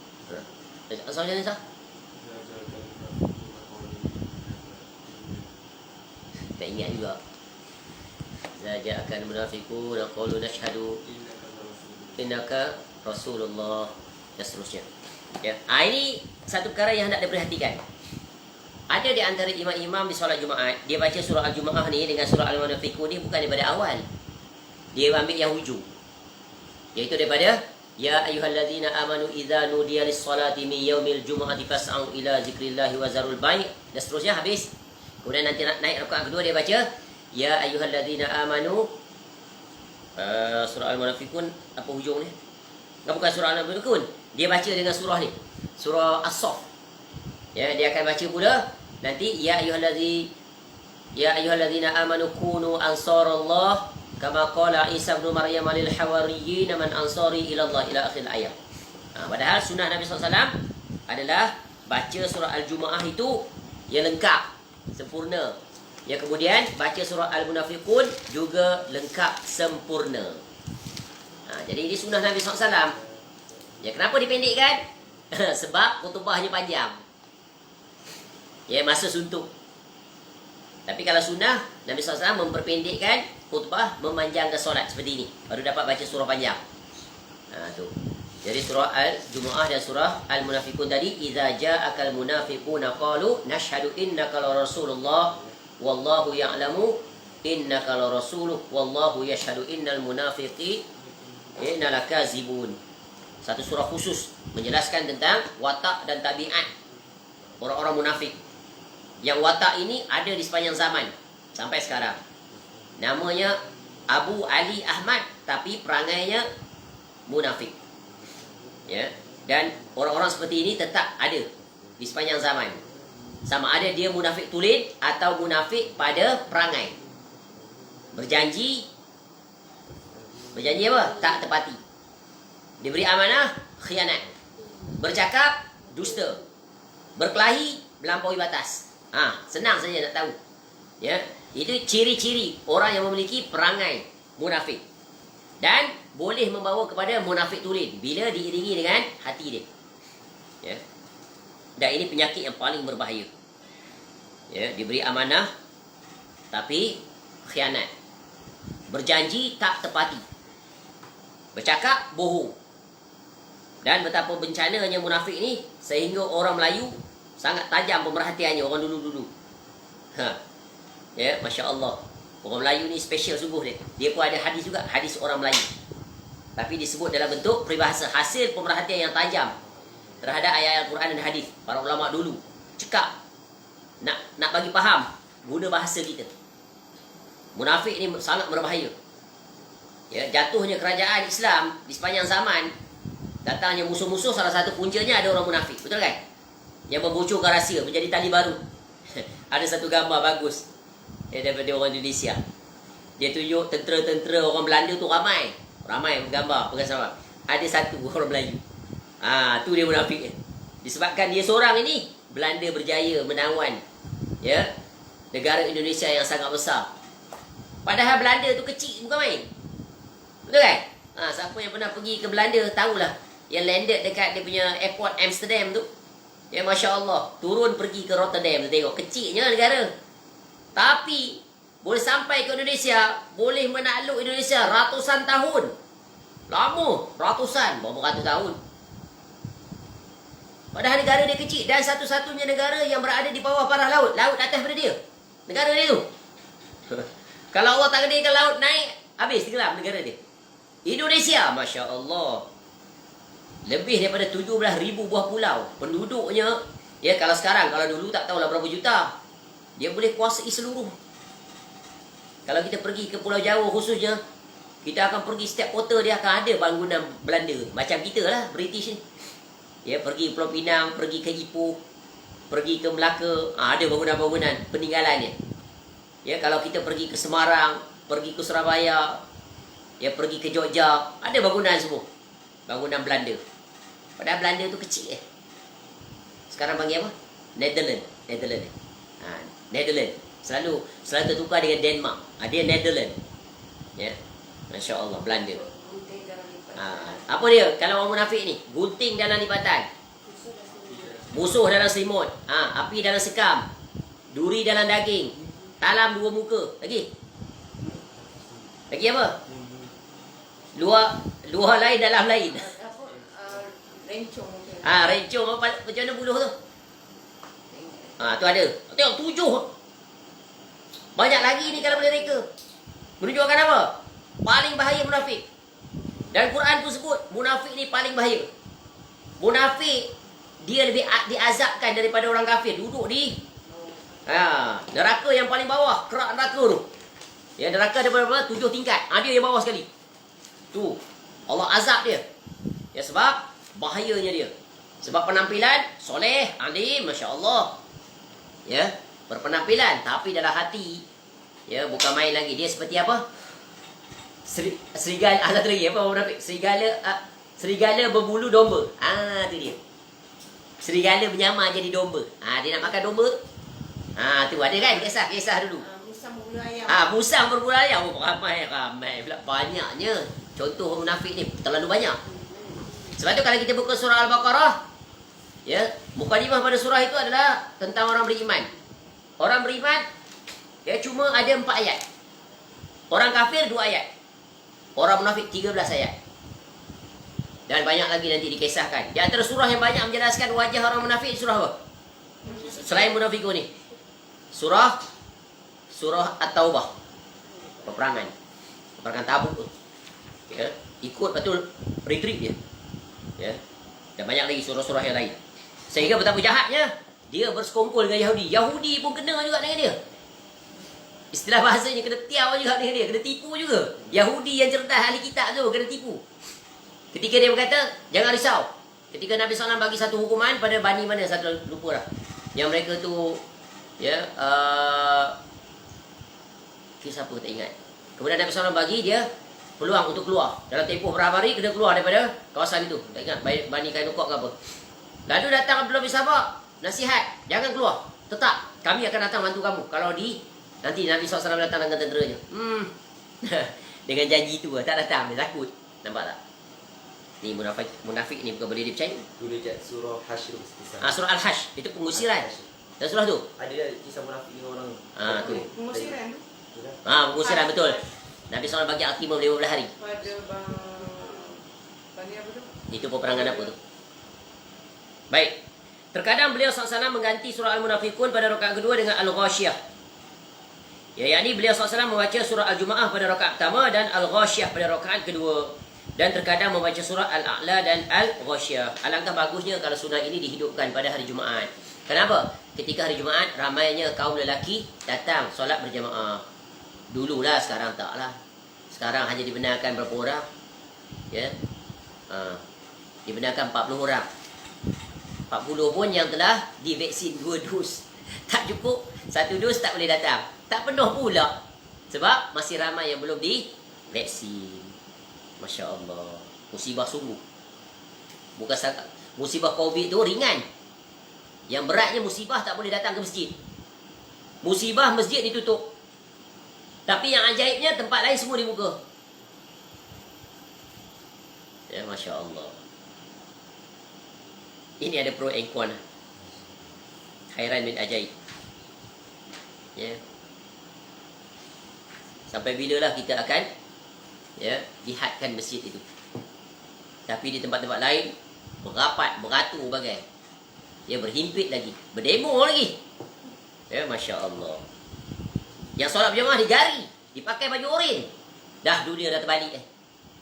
Asal macam ni sah? Tak ingat juga. Zaja'akan munafiqun qalu nashhadu innaka Rasulullah dan seterusnya. Ya. Ini satu perkara yang hendak diperhatikan. Ada di antara imam-imam di solat Jumaat, dia baca surah Al-Jumu'ah ni dengan surah Al-Munafiqun ni bukan daripada awal. Dia ambil yang hujung. Iaitu daripada ya ayyuhallazina amanu idza nudiya lis-salati min yaumil jumu'ati fas'au ila zikrillahi wa zarul bai' dan seterusnya habis. Kemudian nanti naik rakaat kedua dia baca ya ayyuhallazina amanu surah Al-Munafiqun apa hujung ni? Bukan surah Al-Munafiqun. Dia baca dengan surah ni. Surah As-Saff. Ya, dia akan baca pula nanti ya ayyuhallazina amanu kunu ansarallah kama qala Isa bin Maryam lil hawariyyin man ansari ila Allah ila akhir ayat. Padahal sunnah Nabi SAW adalah baca surah Al-Jumu'ah itu yang lengkap, sempurna. Ya, kemudian baca surah Al-Munafiqun juga lengkap, sempurna. Jadi ini sunnah Nabi SAW. Ya, kenapa dipendekkan? Sebab khutbahnya panjang. Ya, masa suntuk. Tapi kalau sunnah, Nabi SAW memperpendekkan khutbah, memanjangkan solat seperti ini. Baru dapat baca surah panjang. Tu. Jadi surah Al-Jumu'ah dan surah Al-Munafiqun tadi, idza ja'akal munafiquna qalu nashhadu innaka la rasulullah wallahu ya'lamu innaka la rasuluh wallahu yashhadu innal munafiqina lakazibun. Satu surah khusus menjelaskan tentang watak dan tabiat orang-orang munafik. Yang watak ini ada di sepanjang zaman sampai sekarang. Namanya Abu Ali Ahmad, tapi perangainya munafik. Ya, dan orang-orang seperti ini tetap ada di sepanjang zaman. Sama ada dia munafik tulen atau munafik pada perangai. Berjanji apa? Tak tepati. Diberi amanah, khianat. Bercakap, dusta. Berkelahi, melampaui batas. Senang saja nak tahu. Ya, itu ciri-ciri orang yang memiliki perangai munafik. Dan boleh membawa kepada munafik tulen bila diiringi dengan hati dia. Ya. Dan ini penyakit yang paling berbahaya. Ya, diberi amanah tapi khianat. Berjanji tak tepati. Bercakap bohong. Dan betapa bencananya munafik ni sehingga orang Melayu sangat tajam pemerhatiannya, orang dulu-dulu. Ya, masya-Allah. Orang Melayu ni special sungguh dia. Dia pun ada hadis juga, hadis orang Melayu. Tapi disebut dalam bentuk peribahasa, hasil pemerhatian yang tajam terhadap ayat-ayat Al-Quran dan hadis. Para ulama dulu cekap nak bagi faham guna bahasa kita. Munafik ni sangat berbahaya. Ya, jatuhnya kerajaan Islam di sepanjang zaman, datangnya musuh-musuh, salah satu puncanya ada orang munafik. Betul kan? Yang membocorkan rahsia, menjadi tali baru. Ada satu gambar bagus daripada orang Indonesia. Dia tunjuk tentera-tentera orang Belanda tu ramai bergambar bersama. Ada satu orang Melayu. Tu dia munafik. Disebabkan dia seorang ini, Belanda berjaya menawan negara Indonesia yang sangat besar. Padahal Belanda tu kecil, bukan main. Betul kan? Siapa yang pernah pergi ke Belanda tahulah. Yang landed dekat dia punya airport Amsterdam tu. Ya, Masya Allah. Turun pergi ke Rotterdam. Tengok, kecilnya negara. Tapi boleh sampai ke Indonesia, boleh menakluk Indonesia ratusan tahun. Lama, ratusan, berapa ratus tahun. Padahal negara dia kecil. Dan satu-satunya negara yang berada di bawah parah laut. Laut atas daripada dia. Negara dia tu. Kalau Allah takdirkan laut naik, habis tenggelam negara dia. Indonesia, Masya Allah. Lebih daripada 17,000 buah pulau. Penduduknya, ya kalau sekarang, kalau dulu tak tahulah berapa juta. Dia boleh kuasai seluruh. Kalau kita pergi ke Pulau Jawa khususnya, kita akan pergi setiap kota dia akan ada bangunan Belanda. Macam kita lah, British ni. Ya, pergi Pulau Pinang, pergi ke Ipoh, pergi ke Melaka, ada bangunan-bangunan peninggalannya. Ya, kalau kita pergi ke Semarang, pergi ke Surabaya, ya pergi ke Jogja, ada bangunan semua. Bangunan Belanda. Padahal Belanda tu kecil. Sekarang panggil apa? Netherlands. Netherlands. Selalu tertukar dengan Denmark. Dia Netherlands. Ya. Masya Allah, Belanda. Apa dia? Kalau orang munafik ni, gunting dalam lipatan, musuh dalam selimut, api dalam sekam, duri dalam daging, talam dua muka. Lagi apa? Luar lain dalam lain. Rencong mungkin. Rencong macam mana buluh tu? Tu ada. Tengok 7. Banyak lagi ni kalau boleh reka. Menunjukkan apa? Paling bahaya munafik. Dan Quran pun sebut munafik ni paling bahaya. Munafik dia lebih diazabkan daripada orang kafir. Duduk di neraka yang paling bawah, kerak neraka tu. Ya, neraka ada berapa? 7 tingkat. Dia yang bawah sekali. Tu Allah azab dia. Ya, sebab bahayanya dia. Sebab penampilan soleh, alim, masya-Allah. Ya, berpenampilan tapi dalam hati ya bukan main lagi. Dia seperti apa? Serigala apa munafik? Serigala berbulu domba. Tu dia. Serigala menyamar jadi domba. Dia nak makan domba. Tu ada kan kisah dulu. Musang berbulu ayam. Musang berbulu ayam. Ramai pula, banyaknya. Contoh munafik ni terlalu banyak. Sebab tu kalau kita buka surah Al-Baqarah, ya, mukadimah pada surah itu adalah tentang orang beriman. Orang beriman ya cuma ada 4 ayat. Orang kafir 2 ayat. Orang munafik 13 ayat. Dan banyak lagi nanti dikisahkan. Di antara surah yang banyak menjelaskan wajah orang munafik, surah apa? Selain munafikun ni. Surah At-Taubah. Peperangan Tabuk tu. Ya, ikut betul retreat dia. Ya. Dan banyak lagi surah-surah yang lain. Sehingga betapa jahatnya dia bersekongkol dengan Yahudi. Yahudi pun kena juga dengan dia. Istilah bahasanya kena tiaw juga dengan dia, kena tipu juga. Yahudi yang cerdas ahli kitab tu kena tipu. Ketika dia berkata, jangan risau. Ketika Nabi SAW bagi satu hukuman pada Bani mana, satu lupa lah. Yang mereka tu, ya, kisah apa tak ingat. Kemudian Nabi SAW bagi dia peluang untuk keluar. Dalam tempoh berapa hari, kena keluar daripada kawasan itu. Tak ingat, Bani Kainuqa ke apa. Lalu datang Abdullah bin Sabah, nasihat, jangan keluar. Tetap kami akan datang bantu kamu. Kalau nanti Nabi SAW datang dengan tenteranya. Dengan janji tu tak datang, dia takut. Nampak tak? Ni munafik ni bukan boleh dipercaya. Tu dekat surah Hashr kisah. Surah Al-Hash itu pengusiran. Al-Hashr. Dan surah tu. Ada kisah munafik dengan orang. Tu. Pengusiran tu Pengusiran betul. Nabi SAW bagi aktimah 15 hari. pada bagi apa tu? Itu peperangan apa tu? Baik. Terkadang beliau SAW mengganti surah Al-Munafiqun pada rakaat kedua dengan Al-Ghashiyah. yakni beliau SAW membaca surah Al-Jumu'ah pada rakaat pertama dan Al-Ghashiyah pada rakaat kedua. Dan terkadang membaca surah Al-A'la dan Al-Ghashiyah. Alangkah bagusnya kalau sunnah ini dihidupkan pada hari Jumaat. Kenapa? Ketika hari Jumaat, ramainya kaum lelaki datang solat berjamaah. Dululah, sekarang taklah. Sekarang hanya dibenarkan berapa orang? Ya. Dibenarkan 40 orang. 40 pun yang telah divaksin 2 dos. Tak cukup, 1 dos tak boleh datang. Tak penuh pula. Sebab masih ramai yang belum divaksin. Masya Allah. Musibah sungguh. Bukan musibah COVID tu ringan. Yang beratnya musibah tak boleh datang ke masjid. Musibah masjid ditutup. Tapi yang ajaibnya tempat lain semua dibuka. Ya, Masya Allah. Ini ada pro and con. Khairan bin ajaib. Ya. Sampai bilalah kita akan lihatkan masjid itu. Tapi di tempat-tempat lain berapat, beratur bagai. Berhimpit lagi, berdemo lagi. Ya, Masya Allah. Yang solat berjamaah digari, dipakai baju oren. Dah dunia dah terbalik.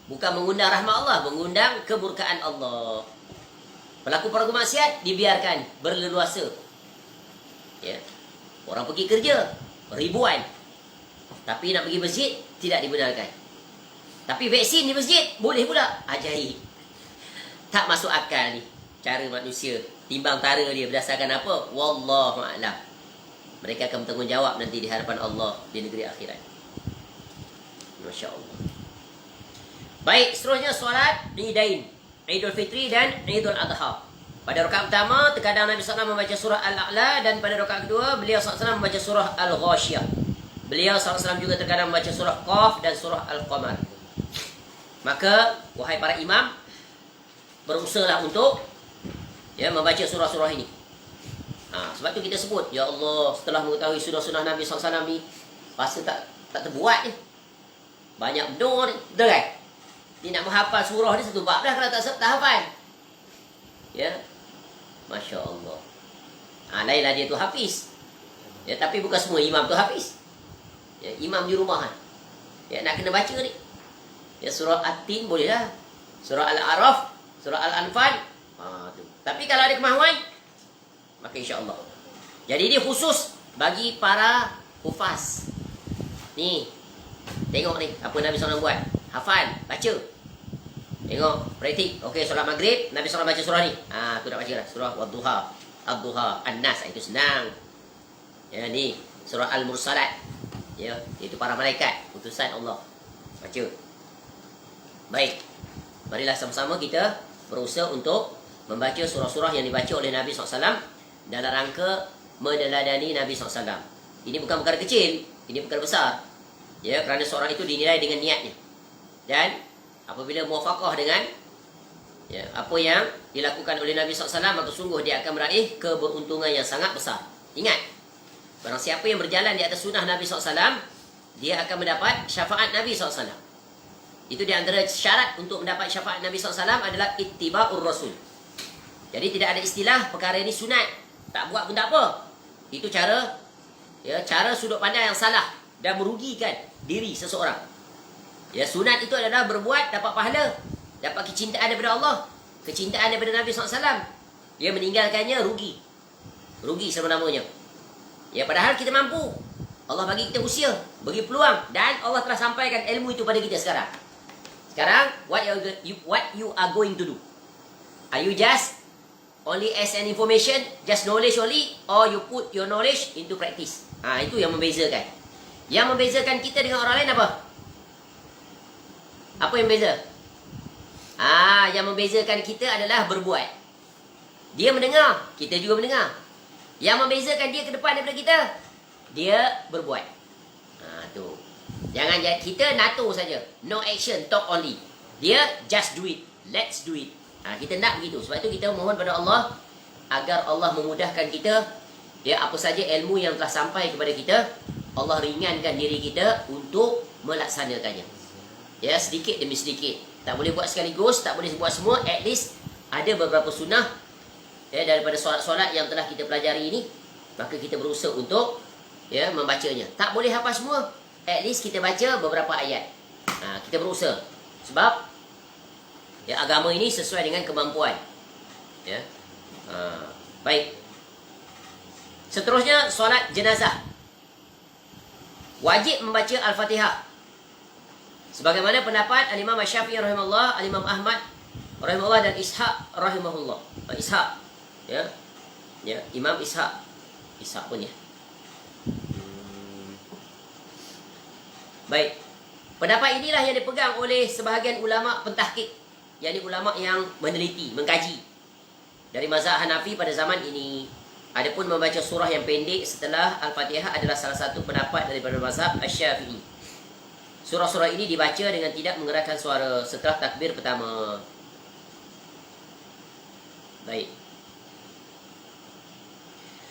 Bukan mengundang rahmat Allah, mengundang kemurkaan Allah. Pelaku-pelaku maksiat dibiarkan berleluasa. Ya. Orang pergi kerja ribuan. Tapi nak pergi masjid tidak dibenarkan. Tapi vaksin di masjid boleh pula. Ajaib. Tak masuk akal ni cara manusia timbang tara dia berdasarkan apa? Wallahu a'lam. Mereka akan bertanggungjawab nanti di hadapan Allah di negeri akhirat. Masya Allah. Baik, seterusnya solat Idain, Idul Fitri dan Idul Adha. Pada rakaat pertama terkadang Nabi SAW membaca surah Al-A'la, dan pada rakaat kedua beliau SAW membaca surah Al-Ghashiyah. Beliau SAW juga terkadang membaca surah Qaf dan surah Al-Qamar. Maka wahai para imam, berusahalah untuk membaca surah-surah ini. Sebab tu kita sebut, ya Allah, setelah mengetahui surah-surah Nabi SAW ni, rasa tak terbuat ni. Banyak benda ni, betul kan? Dia nak menghafal surah ni satu bab dah kalau tak hafal. Ya, Masya Allah. Lainlah dia tu hafiz. Ya, tapi bukan semua imam tu hafiz. Ya, imam di rumah kan. Ya, nak kena baca ni. Ya, surah At-Tin boleh lah. Surah Al-A'raf, surah Al-Anfal. Tu. Tapi kalau ada kemahuan, maka insya-Allah. Jadi dia khusus bagi para hufaz. Ni. Tengok ni apa Nabi SAW buat. Hafal, baca. Tengok, praktik. Okey, solat maghrib, Nabi SAW baca surah ni. Tu nak baca lah. Surah Wadduha, Ad-Duha, An-Nas. Itu senang. Ya, ni. Surah Al-Mursalat. Ya, itu para malaikat. Utusan Allah. Baca. Baik. Marilah sama-sama kita berusaha untuk membaca surah-surah yang dibaca oleh Nabi SAW dalam rangka meneladani Nabi SAW. Ini bukan perkara kecil. Ini perkara besar. Ya, kerana seorang itu dinilai dengan niatnya. Dan apabila muwafaqah dengan apa yang dilakukan oleh Nabi SAW, maka sungguh dia akan meraih keberuntungan yang sangat besar. Ingat, barang siapa yang berjalan di atas sunnah Nabi SAW, dia akan mendapat syafaat Nabi SAW. Itu di antara syarat untuk mendapat syafaat Nabi SAW adalah ittiba'ur rasul. Jadi tidak ada istilah perkara ini sunat, tak buat pun tak apa. Itu cara sudut pandang yang salah dan merugikan diri seseorang. Ya, sunat itu adalah berbuat dapat pahala, dapat kecintaan daripada Allah, kecintaan daripada Nabi SAW. Dia meninggalkannya rugi. Rugi selama-lamanya. Ya, padahal kita mampu. Allah bagi kita usia, bagi peluang, dan Allah telah sampaikan ilmu itu pada kita sekarang. Sekarang, what you are going to do? Are you just only as an information, just knowledge only, or you put your knowledge into practice? Itu yang membezakan. Yang membezakan kita dengan orang lain apa? Apa yang beza? Yang membezakan kita adalah berbuat. Dia mendengar, kita juga mendengar. Yang membezakan dia ke depan daripada kita, dia berbuat. Tu. Jangan kita nato saja. No action, talk only. Dia just do it. Let's do it. Kita nak begitu. Sebab tu kita mohon pada Allah agar Allah memudahkan kita, ya, apa saja ilmu yang telah sampai kepada kita, Allah ringankan diri kita untuk melaksanakannya. Ya, sedikit demi sedikit. Tak boleh buat sekaligus, tak boleh buat semua. At least ada beberapa sunnah, ya, daripada solat-solat yang telah kita pelajari ini, maka kita berusaha untuk, ya, membacanya. Tak boleh hafal semua. At least kita baca beberapa ayat. Kita berusaha. Sebab, ya, agama ini sesuai dengan kemampuan. Ya. Baik. Seterusnya, solat jenazah. Wajib membaca Al-Fatihah. Sebagaimana pendapat Al-Imam Syafi'i rahimahullah, Al-Imam Ahmad rahimahullah, dan Ishaq rahimahullah. Ishaq, ya, ya, Imam Ishaq pun, ya. Baik. Pendapat inilah yang dipegang oleh sebahagian ulama pentahqiq, yakni ulama yang meneliti, mengkaji dari mazhab Hanafi pada zaman ini. Adapun membaca surah yang pendek setelah Al-Fatihah adalah salah satu pendapat daripada mazhab Asy-Syafi'i. Surah-surah ini dibaca dengan tidak mengeraskan suara setelah takbir pertama. Baik.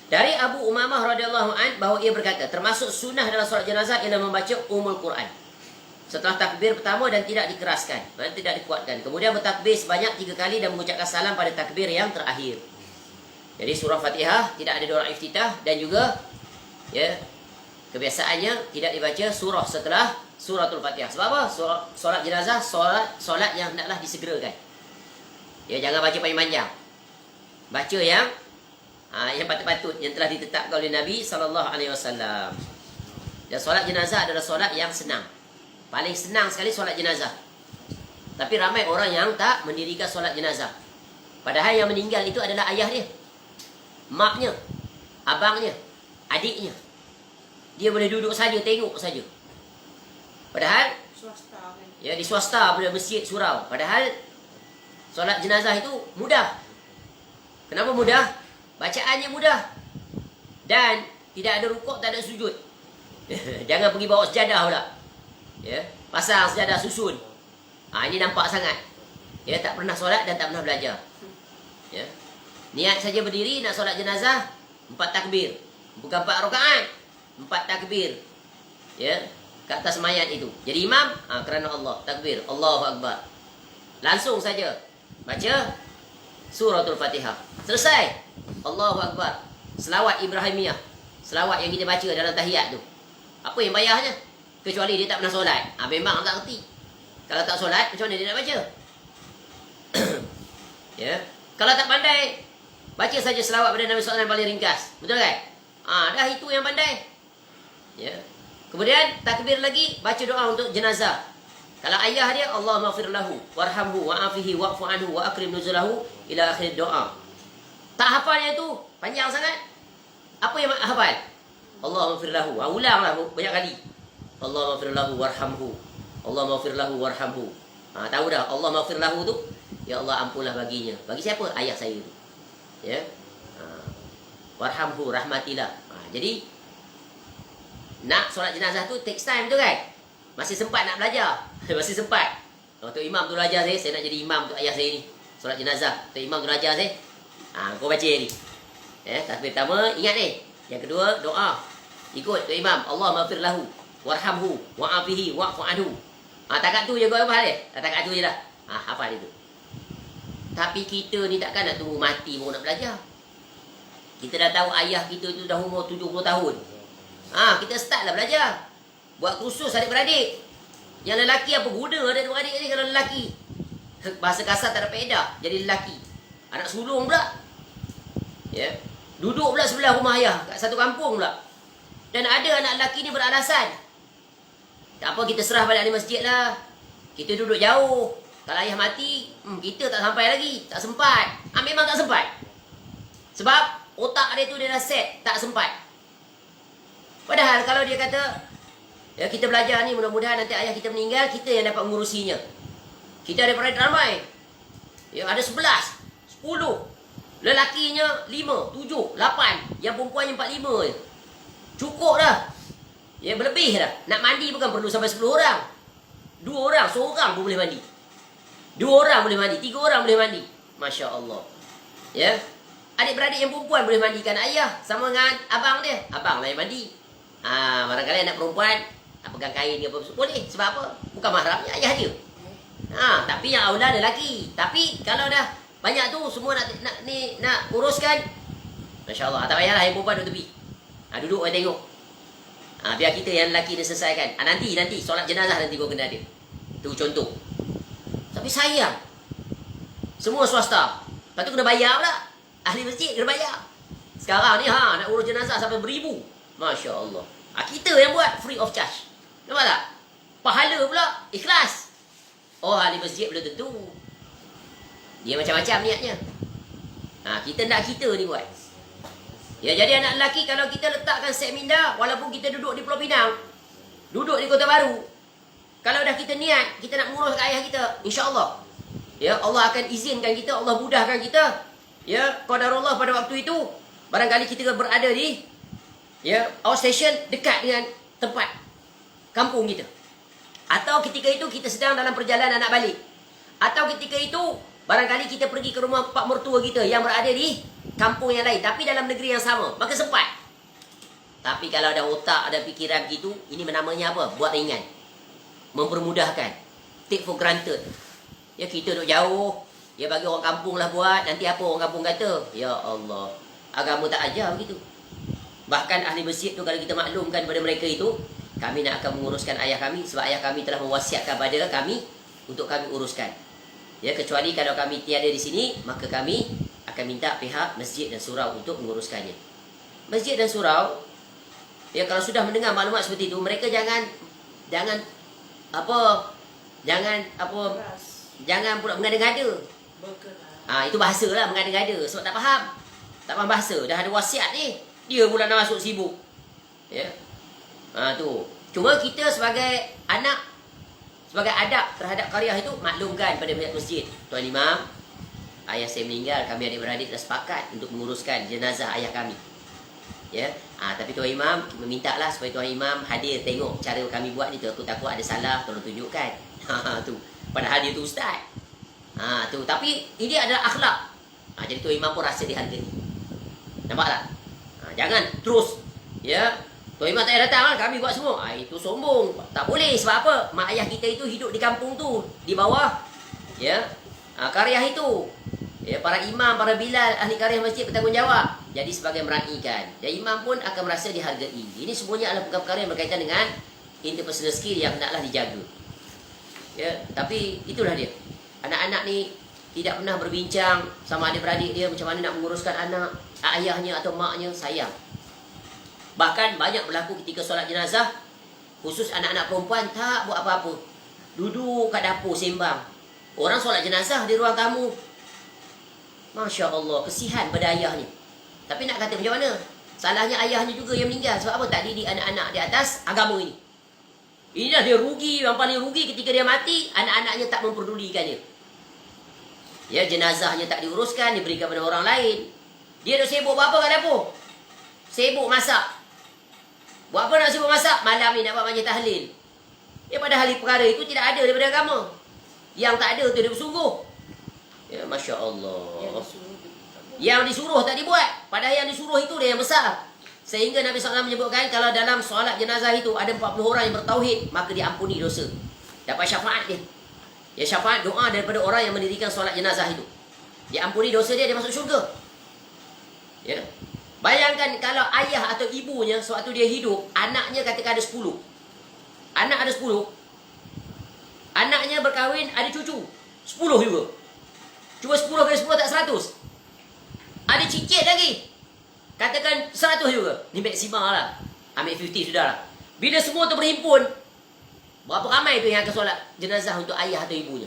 Dari Abu Umamah radhiyallahu an bahawa ia berkata, termasuk sunnah dalam solat jenazah ialah membaca Quran setelah takbir pertama dan tidak dikeraskan, tidak dikuatkan. Kemudian bertakbir sebanyak 3 kali dan mengucapkan salam pada takbir yang terakhir. Jadi surah Fatihah tidak ada doa iftitah, dan juga, ya, kebiasaannya tidak dibaca surah setelah suratul Fatihah. Sebab apa? Solat jenazah solat yang hendaklah disegerakan. Ya, jangan baca panjang-panjang. Baca yang patut-patut, yang telah ditetapkan oleh Nabi SAW. Dan solat jenazah adalah solat yang senang. Paling senang sekali solat jenazah. Tapi ramai orang yang tak mendirikan solat jenazah. Padahal yang meninggal itu adalah ayah dia, maknya, abangnya, adiknya. Dia boleh duduk saja, tengok saja. Padahal Swasta kan. ya, di swasta, pada masjid, surau. Padahal solat jenazah itu mudah. Kenapa mudah? Bacaannya mudah. Dan tidak ada rukuk, tak ada sujud. Jangan pergi bawa sejadah pula. Ya, pasang sejadah susun. Ini nampak sangat. Ya, tak pernah solat dan tak pernah belajar. Ya. Niat saja berdiri nak solat jenazah, 4 takbir. Bukan 4 rakaat, 4 takbir. Ya, ke atas mayat itu. Jadi imam, kerana Allah, takbir, Allahu Akbar. Langsung saja baca suratul Fatihah. Selesai, Allahu Akbar. Selawat Ibrahimiyah, selawat yang kita baca dalam tahiyat tu. Apa yang payahnya? Kecuali dia tak pernah solat. Memang tak erti. Kalau tak solat, macam mana dia nak baca? Ya. Kalau tak pandai, baca saja selawat pada Nabi SAW yang paling ringkas. Betul kan? Dah itu yang pandai. Ya. Kemudian takbir lagi, baca doa untuk jenazah. Kalau ayah dia, Allahumma ighfir lahu warhamhu wa'afihi wa'fu anhu wa akrim nuzulahu ila akhir doa. Tak hafalnya itu, panjang sangat. Apa yang hafal? Allahumma ighfir lahu. Ulanglah banyak kali. Allahumma ighfir lahu warhamhu. Allahumma ighfir lahu warhamhu. Tahu dah, Allahumma ighfir lahu tu, ya Allah ampunlah baginya. Bagi siapa? Ayah saya tu. Ya. Warhamhu, rahmatilah. Jadi nak solat jenazah tu takes time tu kan? Masih sempat nak belajar. Masih sempat. Tok Imam tu ajar saya nak jadi imam untuk ayah saya ni. Solat jenazah, Tok Imam tu ajar saya. Kau baca ni. Takbir pertama ingat ni. Yang kedua doa. Ikut Tok Imam, Allahumma ighfir lahu warhamhu wa'afihi wa'fu anhu. Takat tu je kau hafal dia. Takat tu je dah. Hafal itu. Tapi kita ni takkan nak tunggu mati baru nak belajar. Kita dah tahu ayah kita tu dah umur 70 tahun. Kita start lah belajar. Buat kursus adik-beradik. Yang lelaki apa guna adik-beradik ni kalau lelaki? Bahasa kasar tak ada faedah. Jadi lelaki. Anak sulung pula. Ya. Duduk pula sebelah rumah ayah. Kat satu kampung pula. Dan ada anak lelaki ni beralasan. Tak apa, kita serah balik di masjid lah. Kita duduk jauh. Kalau ayah mati, kita tak sampai lagi. Tak sempat. Memang tak sempat. Sebab otak dia tu dia dah set. Tak sempat. Padahal kalau dia kata, ya, kita belajar ni mudah-mudahan nanti ayah kita meninggal, kita yang dapat mengurusinya. Kita ada peradat ramai. Ya, ada 11, 10. Lelakinya 5, 7, 8. Yang perempuannya 45 je. Cukup dah. Ya, berlebih dah. Nak mandi bukan perlu sampai 10 orang. 2 orang, seorang pun boleh mandi. 2 orang boleh mandi, 3 orang boleh mandi. Masya Allah. Ya. Adik-beradik yang perempuan boleh mandikan ayah sama dengan abang dia. Abang lah yang mandi. Barangkali anak perempuan nak pegang kain ke apa, boleh. Sebab apa? Bukan mahramnya ayah dia. Tapi yang aula lelaki. Tapi kalau dah banyak tu semua nak uruskan, Masya Allah. Tak payahlah yang perempuan duduk tepi. Duduk orang tengok. Biar kita yang lelaki dia selesaikan. Nanti solat jenazah nanti kau kena ada. Tu contoh. Tapi sayang, semua swasta. Lepas tu kena bayar pula. Ahli masjid kena bayar. Sekarang ni nak urus jenazah sampai beribu. Masya Allah. Kita yang buat free of charge. Nampak tak? Pahala pula ikhlas. Ahli masjid belum tentu. Dia macam-macam niatnya. Kita nak kita ni buat. Ya, jadi anak lelaki kalau kita letakkan set minda, walaupun kita duduk di Pulau Pinang, duduk di Kota Baru, kalau dah kita niat, kita nak mengurus ke ayah kita, insya-Allah. Ya, Allah akan izinkan kita, Allah mudahkan kita. Ya, qadarullah pada waktu itu, barangkali kita berada di outstation dekat dengan tempat kampung kita. Atau ketika itu kita sedang dalam perjalanan nak balik. Atau ketika itu barangkali kita pergi ke rumah pak mertua kita yang berada di kampung yang lain, tapi dalam negeri yang sama, maka sempat. Tapi kalau ada otak, ada fikiran gitu, ini namanya apa? Buat ringan. Mempermudahkan. Take for granted. Ya, kita duduk jauh, ya bagi orang kampung lah buat, nanti apa orang kampung kata? Ya Allah, agama tak ajar begitu. Bahkan ahli masjid tu kalau kita maklumkan pada mereka itu, kami nak akan menguruskan ayah kami, sebab ayah kami telah mewasiatkan pada kami untuk kami uruskan. Ya, kecuali kalau kami tiada di sini, maka kami akan minta pihak masjid dan surau untuk menguruskannya. Masjid dan surau, ya kalau sudah mendengar maklumat seperti itu, mereka jangan pula mengada-ngada. Itu bahasa lah, mengada-ngada. Sebab tak faham bahasa. Dah ada wasiat ni, dia pula nak masuk sibuk. Ya. Tu. Cuma kita sebagai anak, sebagai adab terhadap qaryah itu, maklumkan pada pihak masjid. Tuan Imam, ayah saya meninggal, kami adik-beradik dah sepakat untuk menguruskan jenazah ayah kami. Ya. Tapi Tuan Imam memintalah supaya Tuan Imam hadir tengok cara kami buat ni tu. Aku takut ada salah, tolong tunjukkan. Tu. Padahal dia tu ustaz. Tu. Tapi ini adalah akhlak. Jadi Tuan Imam pun rasa dihargai. Nampak tak? Jangan terus, ya, Tuan Imam tak payah datang lah, kami buat semua. Itu sombong. Tak boleh. Sebab apa? Mak ayah kita itu hidup di kampung tu, di bawah, ya, qaryah itu. Ya, para imam, para bilal, ahli qaryah masjid bertanggungjawab. Jadi sebagai meraihkan. Dan imam pun akan merasa dihargai. Ini semuanya adalah perkara-perkara yang berkaitan dengan interpersonal skill yang hendaklah dijaga. Ya, tapi itulah dia. Anak-anak ni tidak pernah berbincang sama adik-beradik dia macam mana nak menguruskan anak, ayahnya atau maknya. Sayang. Bahkan banyak berlaku ketika solat jenazah, khusus anak-anak perempuan tak buat apa-apa. Duduk kat dapur sembang. Orang solat jenazah di ruang tamu. Masya Allah, kesihan pada ayahnya. Tapi nak kata macam mana? Salahnya ayahnya juga yang meninggal. Sebab apa? Tak didik anak-anak di atas agama ini. Inilah dia rugi, yang paling rugi ketika dia mati, anak-anaknya tak memperdulikan dia. Ya, jenazahnya tak diuruskan, diberikan kepada orang lain. Dia dah sibuk buat apa kat dapur? Sibuk masak. Buat apa nak sibuk masak? Malam ni nak buat majlis tahlil. Ya, padahal perkara itu tidak ada daripada agama. Yang tak ada tu dia bersungguh. Ya, Masya Allah. Yang disuruh tak dibuat. Padahal yang disuruh itu dia yang besar. Sehingga Nabi SAW menyebutkan, kalau dalam solat jenazah itu ada 40 orang yang bertauhid, maka diampuni dosa. Dapat syafaat dia. Ya, syafaat doa daripada orang yang mendirikan solat jenazah itu. Diampuni dosa dia masuk syurga. Ya. Bayangkan kalau ayah atau ibunya sewaktu dia hidup, anaknya katakan ada 10. Anak ada 10. Anaknya berkahwin, ada cucu. 10 juga. Cuba 10 kali 10 tak 100. Ada cicit lagi. Katakan 100 juga. Ni maksima lah. Ambil 50 sudah lah. Bila semua tu berhimpun, berapa ramai tu yang akan solat jenazah untuk ayah atau ibunya?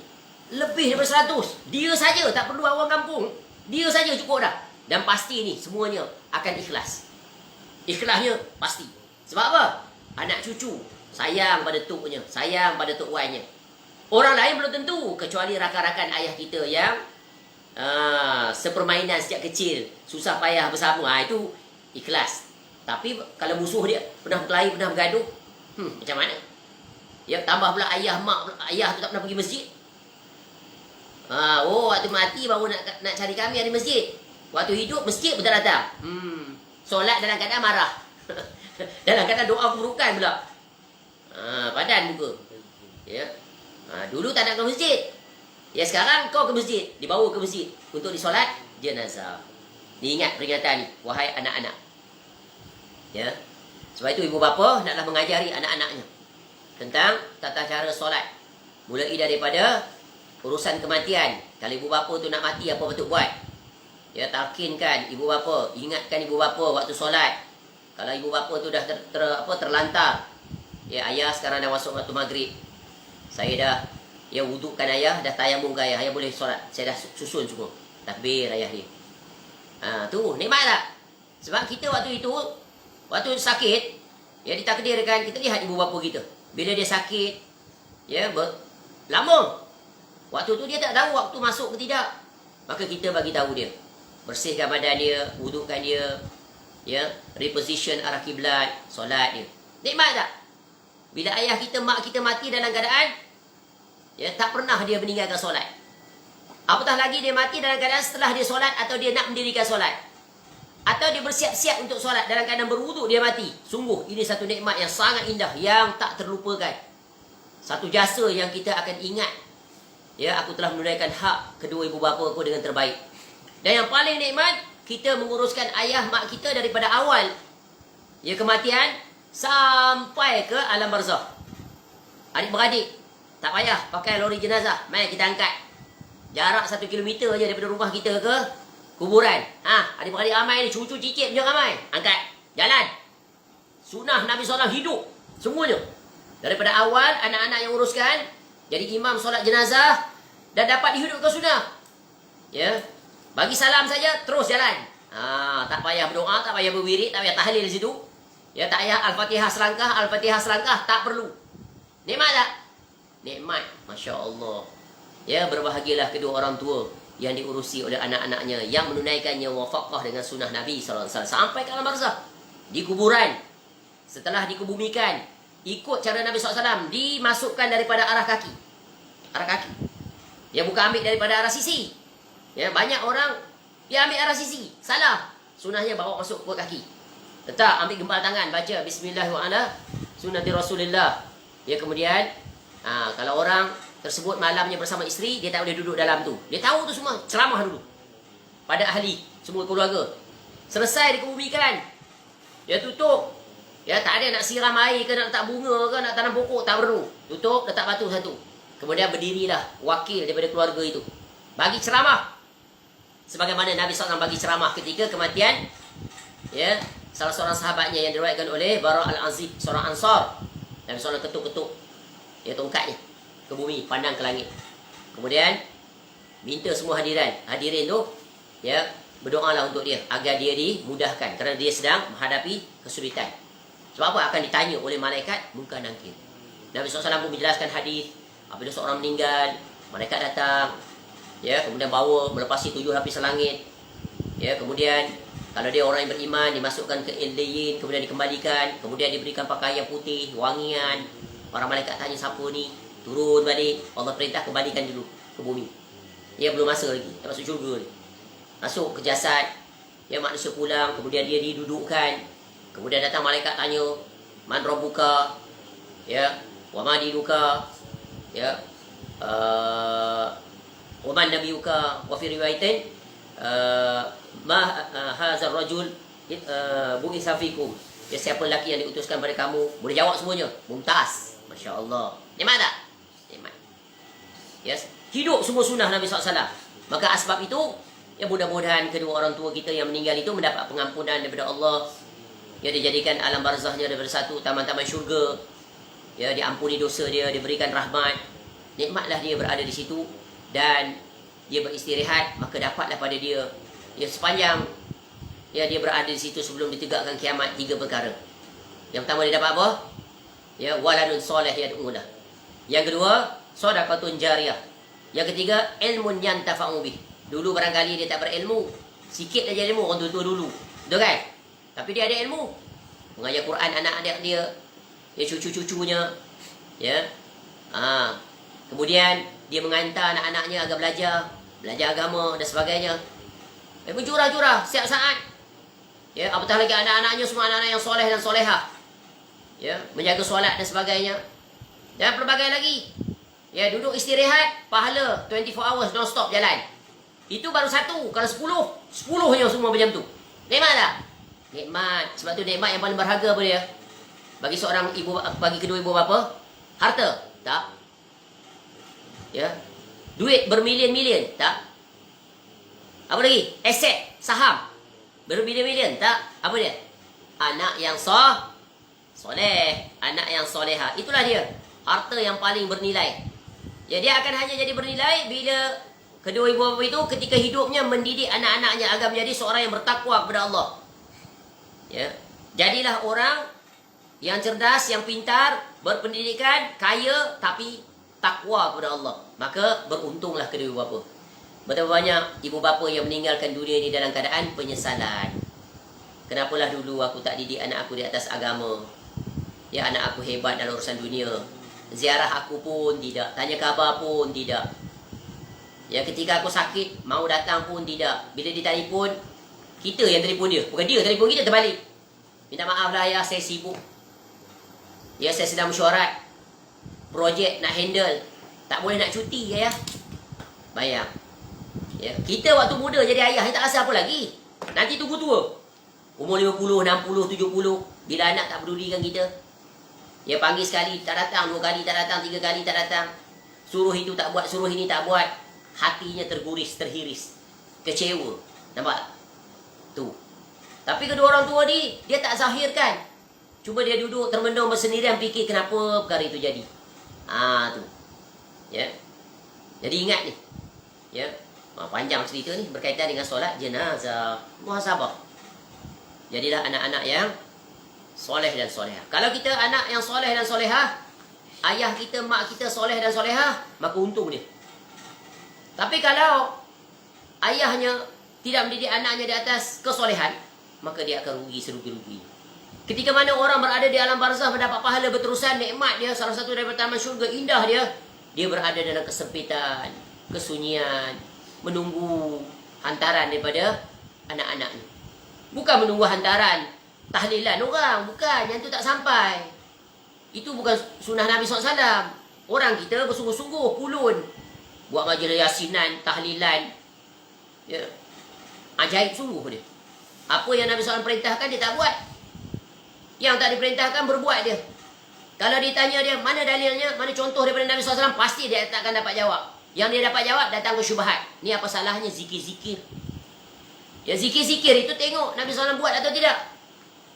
Lebih daripada 100. Dia saja, tak perlu orang kampung. Dia saja cukup dah. Dan pasti ni semuanya akan ikhlas. Ikhlasnya pasti. Sebab apa? Anak cucu sayang pada tuknya, sayang pada tok wainya. Orang lain belum tentu, kecuali rakan-rakan ayah kita yang sepermainan sejak kecil, susah payah bersama, itu ikhlas. Tapi kalau musuh dia pernah berkelahi, pernah bergaduh, macam mana? Ya, tambah pula ayah, mak, ayah tu tak pernah pergi masjid. Waktu mati baru nak cari kami ada masjid. Waktu hidup masjid pun tak datang. Solat dalam keadaan marah. Dalam keadaan doa keburukan pula. Padan muka. Ya. Dulu tak nak ke masjid. Ya, sekarang kau ke masjid, dibawa ke masjid untuk disolat jenazah. Diingat peringatan ni, wahai anak-anak. Ya. Sebab itu ibu bapa naklah mengajari anak-anaknya tentang tata cara solat. Mulai daripada urusan kematian. Kalau ibu bapa tu nak mati, apa patut buat? Ya, talkinkan ibu bapa, ingatkan ibu bapa waktu solat. Kalau ibu bapa tu dah terlantar. Ya, ayah sekarang dah masuk waktu maghrib. Saya dah wudukkan ayah, dah tayamum ke ayah. Ayah boleh solat. Saya dah susun semua. Takbir ayah dia. Tu nikmat tak? Sebab kita waktu itu, waktu sakit, ya ditakdirkan, kita lihat ibu bapa kita. Bila dia sakit, ya lama. Waktu tu dia tak tahu waktu masuk ke tidak. Maka kita bagi tahu dia. Bersihkan badan dia, wudukkan dia, ya, reposition arah kiblat, solat dia. Nikmat tak? Bila ayah kita, mak kita mati dalam keadaan, ya, tak pernah dia meninggalkan solat. Apatah lagi dia mati dalam keadaan setelah dia solat atau dia nak mendirikan solat. Atau dia bersiap-siap untuk solat dalam keadaan berwuduk dia mati. Sungguh ini satu nikmat yang sangat indah yang tak terlupakan. Satu jasa yang kita akan ingat. Ya, aku telah menunaikan hak kedua ibu bapa aku dengan terbaik. Dan yang paling nikmat, kita menguruskan ayah mak kita daripada awal ya kematian sampai ke alam barzakh. Adik-beradik, tak payah pakai lori jenazah, mai kita angkat. Jarak 1 kilometer aja daripada rumah kita ke kuburan. Adik-beradik ramai ni, cucu cicit je ramai. Angkat, jalan. Sunnah Nabi SAW hidup semuanya. Daripada awal anak-anak yang uruskan, jadi imam solat jenazah dan dapat dihidupkan sunnah. Ya. Bagi salam saja terus jalan. Tak payah berdoa, tak payah berwirid, tak payah tahlil di situ. Ya, tak payah Al-Fatihah selangkah, tak perlu. Nikmat tak? Nikmat, masya-Allah. Ya, berbahagialah kedua orang tua yang diurusi oleh anak-anaknya yang menunaikannya muwafaqah dengan sunnah Nabi sallallahu alaihi wasallam sampai ke alam barzakh. Di kuburan, setelah dikebumikan, ikut cara Nabi SAW, dimasukkan daripada arah kaki. Arah kaki. Ya, bukan ambil daripada arah sisi. Ya, banyak orang dia ambil arah sisi. Salah. Sunnahnya bawa masuk ke kaki. Letak, ambil gempal tangan, baca Bismillahirrahmanirrahim, sunnati Rasulillah. Ya, kemudian kalau orang tersebut malamnya bersama isteri, dia tak boleh duduk dalam tu. Dia tahu tu semua, ceramah dulu pada ahli, semua keluarga. Selesai dikebumikan, dia tutup. Ya, tak ada nak siram air ke, nak letak bunga ke, nak tanam pokok, tak perlu. Tutup, letak batu satu. Kemudian berdirilah wakil daripada keluarga itu, bagi ceramah. Sebagaimana Nabi SAW bagi ceramah ketika kematian, ya, salah seorang sahabatnya yang diriwayatkan oleh Bara Al-Azib, seorang Ansar. Nabi SAW ketuk-ketuk, ya, tongkatnya ke bumi, pandang ke langit. Kemudian minta semua hadirin tu, ya, berdoalah untuk dia agar dia dimudahkan kerana dia sedang menghadapi kesulitan. Sebab apa? Akan ditanya oleh malaikat Munkar Nakir. Nabi SAW pun menjelaskan hadis, apabila seorang meninggal, malaikat datang, ya, kemudian bawa melepasi 7 lapis langit. Ya, kemudian kalau dia orang yang beriman, dimasukkan ke Illiyin, kemudian dikembalikan, kemudian diberikan pakaian putih, wangian. Para malaikat tanya, siapa ni? Turun balik. Allah perintah kembalikan dulu ke bumi. Ya, belum masa lagi, dia masuk syurga ni. Masuk ke jasad, ya, manusia pulang, kemudian dia didudukkan. Kemudian datang malaikat tanya, man rabbuka? Ya, wa ma dinuka? Ya, wa man nabiyuka? Wa fi riwayatin ma hadzal rajul bu'itsa fikum. Ya, siapa lelaki yang diutuskan pada kamu? Boleh jawab semuanya. Mumtaz. Masya-Allah. Nikmat tak? Nikmat. Yes. Hidup semua sunnah Nabi SAW. Maka asbab itu, ya, mudah-mudahan kedua orang tua kita yang meninggal itu mendapat pengampunan daripada Allah. Ya, dijadikan alam barzakhnya daripada satu taman-taman syurga. Ya, diampuni dosa dia, diberikan rahmat. Nikmatlah dia berada di situ dan dia beristirahat, maka dapatlah pada dia, ya, sepanjang, ya, dia berada di situ sebelum ditegakkan kiamat 3 perkara. Yang pertama dia dapat apa? Ya, waladun soleh yad'ulah. Yang kedua, sedekahun jariyah. Yang ketiga, ilmun yantafa'u bih. Dulu barangkali dia tak berilmu, sikit aja ilmu orang tua-tua dulu. Betul kan? Tapi dia ada ilmu. Mengajar Quran anak-anak dia, cucu-cucunya, ya. Kemudian dia mengantar anak-anaknya agar belajar agama dan sebagainya. Berjurah-jurah setiap saat. Ya, apatah lagi anak-anaknya semua anak-anak yang soleh dan solehah. Ya, menjaga solat dan sebagainya. Dan pelbagai lagi. Ya, duduk istirahat, pahala 24 hours non stop jalan. Itu baru satu. Kalau 10 semua macam tu. Nikmat tak? Nikmat. Sebab tu nikmat yang paling berharga apa dia? Bagi seorang ibu, bagi kedua ibu bapa, harta? Tak. Ya. Duit bermilion-milion? Tak. Apa lagi? Aset, saham. Bermilion-milion? Tak. Apa dia? Anak yang soleh. Anak yang soleha. Itulah dia. Harta yang paling bernilai. Ya, dia akan hanya jadi bernilai bila kedua ibu bapa itu ketika hidupnya mendidik anak-anaknya agar menjadi seorang yang bertakwa kepada Allah. Ya. Jadilah orang yang cerdas, yang pintar, berpendidikan, kaya tapi takwa kepada Allah. Maka beruntunglah kedua ibu bapa. Betapa banyak ibu bapa yang meninggalkan dunia ini dalam keadaan penyesalan. Kenapalah dulu aku tak didik anak aku di atas agama. Ya, anak aku hebat dalam urusan dunia. Ziarah aku pun tidak, tanya khabar pun tidak. Ya, ketika aku sakit, mau datang pun tidak. Bila ditelefon, kita yang telefon dia. Bukan dia telefon kita, terbalik. Minta maaf lah ya, saya sibuk. Ya, saya sedang mesyuarat. Projek nak handle. Tak boleh nak cuti ya. Bayang. Ya, kita waktu muda jadi ayah, tak rasa apa lagi. Nanti tunggu tua. Umur 50, 60, 70. Bila anak tak pedulikan kita. Ya, panggil sekali tak datang, 2 kali tak datang, 3 kali tak datang. Suruh itu tak buat, suruh ini tak buat. Hatinya terguris, terhiris. Kecewa. Nampak? Tu. Tapi kedua orang tua ni, dia tak zahirkan. Cuma dia duduk termendung bersendirian fikir kenapa perkara itu jadi. Tu. Ya. Jadi ingat ni. Ya. Panjang cerita ni berkaitan dengan solat jenazah, muhasabah. Jadilah anak-anak yang soleh dan solehah. Kalau kita anak yang soleh dan solehah, ayah kita, mak kita soleh dan solehah, maka untung dia. Tapi kalau ayahnya tidak mendidik anaknya di atas kesolehan, maka dia akan rugi serugi-rugi. Ketika mana orang berada di alam barzah mendapat pahala berterusan, nikmat dia, salah satu daripada taman syurga indah dia berada dalam kesempitan, kesunyian, menunggu hantaran daripada anak-anaknya. Bukan menunggu hantaran tahlilan orang, bukan, yang tu tak sampai. Itu bukan sunnah Nabi SAW. Orang kita bersungguh-sungguh pulun buat majlis yasinan, tahlilan. Ya. Ajaib sungguh dia. Apa yang Nabi SAW perintahkan dia tak buat. Yang tak diperintahkan berbuat dia. Kalau ditanya dia mana dalilnya, mana contoh daripada Nabi SAW, pasti dia tak akan dapat jawab. Yang dia dapat jawab datang ke syubhat. Ni apa salahnya zikir-zikir? Ya, zikir-zikir itu tengok Nabi SAW buat atau tidak.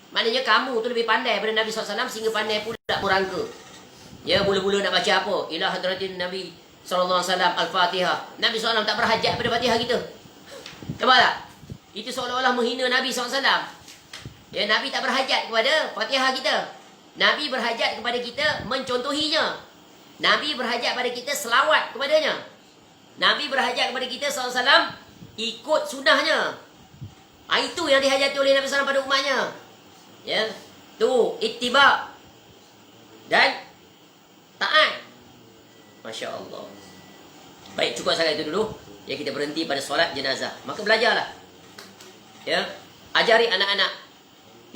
Maknanya kamu tu lebih pandai daripada Nabi SAW sehingga pandai pula merangka. Ya, mula-mula nak baca apa? Ila hadratin Nabi SAW Al-Fatihah. Nabi SAW tak berhajat pada Fatihah kita. Nampak tak? Itu seolah-olah menghina Nabi SAW. Ya, Nabi tak berhajat kepada Fatihah kita. Nabi berhajat kepada kita mencontohinya. Nabi berhajat pada kita selawat kepadanya. Nabi berhajat kepada kita SAW ikut sunnahnya. Itu yang dihajati oleh Nabi SAW pada umatnya. Ya, tu ittiba dan taat. Masya Allah. Baik, cukup sangat itu dulu. Ya, kita berhenti pada solat jenazah. Maka belajarlah. Ya, ajari anak-anak.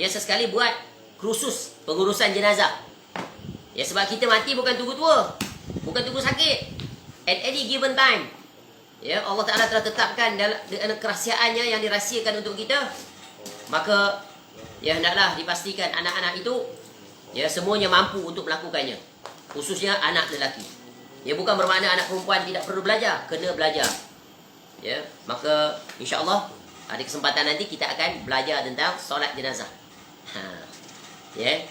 Ya, sesekali buat kursus pengurusan jenazah. Ya, sebab kita mati bukan tunggu tua, bukan tunggu sakit. At any given time. Ya, Allah Ta'ala telah tetapkan dalam kerahsiaannya yang dirahsiakan untuk kita. Maka ya, hendaklah dipastikan anak-anak itu ya semuanya mampu untuk melakukannya. Khususnya anak lelaki. Ya, bukan bermakna anak perempuan tidak perlu belajar, kena belajar. Ya, maka insya-Allah ada kesempatan nanti kita akan belajar tentang solat jenazah. Ya,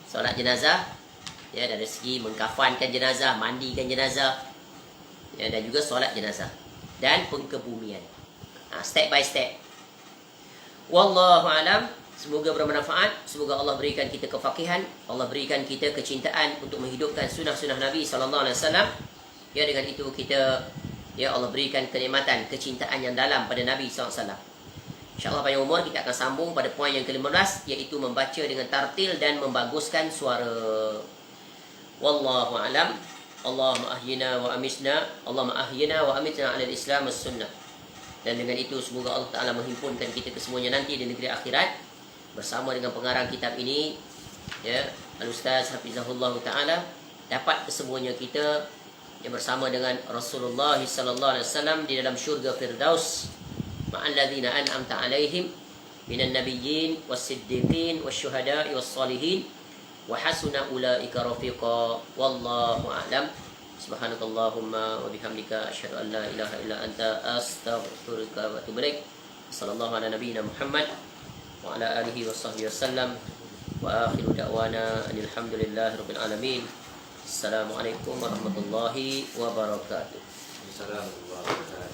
solat jenazah ya, dari segi mengkafankan jenazah, mandikan jenazah. Ya, dan juga solat jenazah dan pengkebumian. Step by step. Wallahu alam. Semoga bermanfaat. Semoga Allah berikan kita kefakihan, Allah berikan kita kecintaan untuk menghidupkan sunnah-sunnah Nabi sallallahu alaihi wasallam. Ya, dengan itu kita Ya, Allah berikan kenikmatan, kecintaan yang dalam pada Nabi SAW. InsyaAllah panjang umur kita akan sambung pada poin yang ke-15, iaitu membaca dengan tartil dan membaguskan suara. Wallahu a'lam. Allahumma ahyina wa amitna. Allahumma ahyina wa amitna ala al-Islam was sunnah. Dan dengan itu semoga Allah Ta'ala menghimpunkan kita kesemuanya nanti di negeri akhirat bersama dengan pengarang kitab ini, ya, Al-Ustaz Hafizahullah Ta'ala, dapat kesemuanya kita yang bersama dengan Rasulullah sallallahu alaihi wasallam di dalam syurga Firdaus ma'al ladzina an'amta 'alaihim minan nabiyyin was-siddiqin wasyuhada'i was-shalihin wa hasuna ulaika rafiqa. Wallahu a'lam. Subhanakallahumma wa bihamdika asyhadu an la ilaha illa anta astaghfiruka wa atubu ilaik. Sallallahu ala nabiyyina Muhammad wa ala alihi washabbihi wasallam. Wa akhiru da'wana alhamdulillahi rabbil alamin. Assalamualaikum warahmatullahi wabarakatuh. Assalamualaikum warahmatullahi wabarakatuh.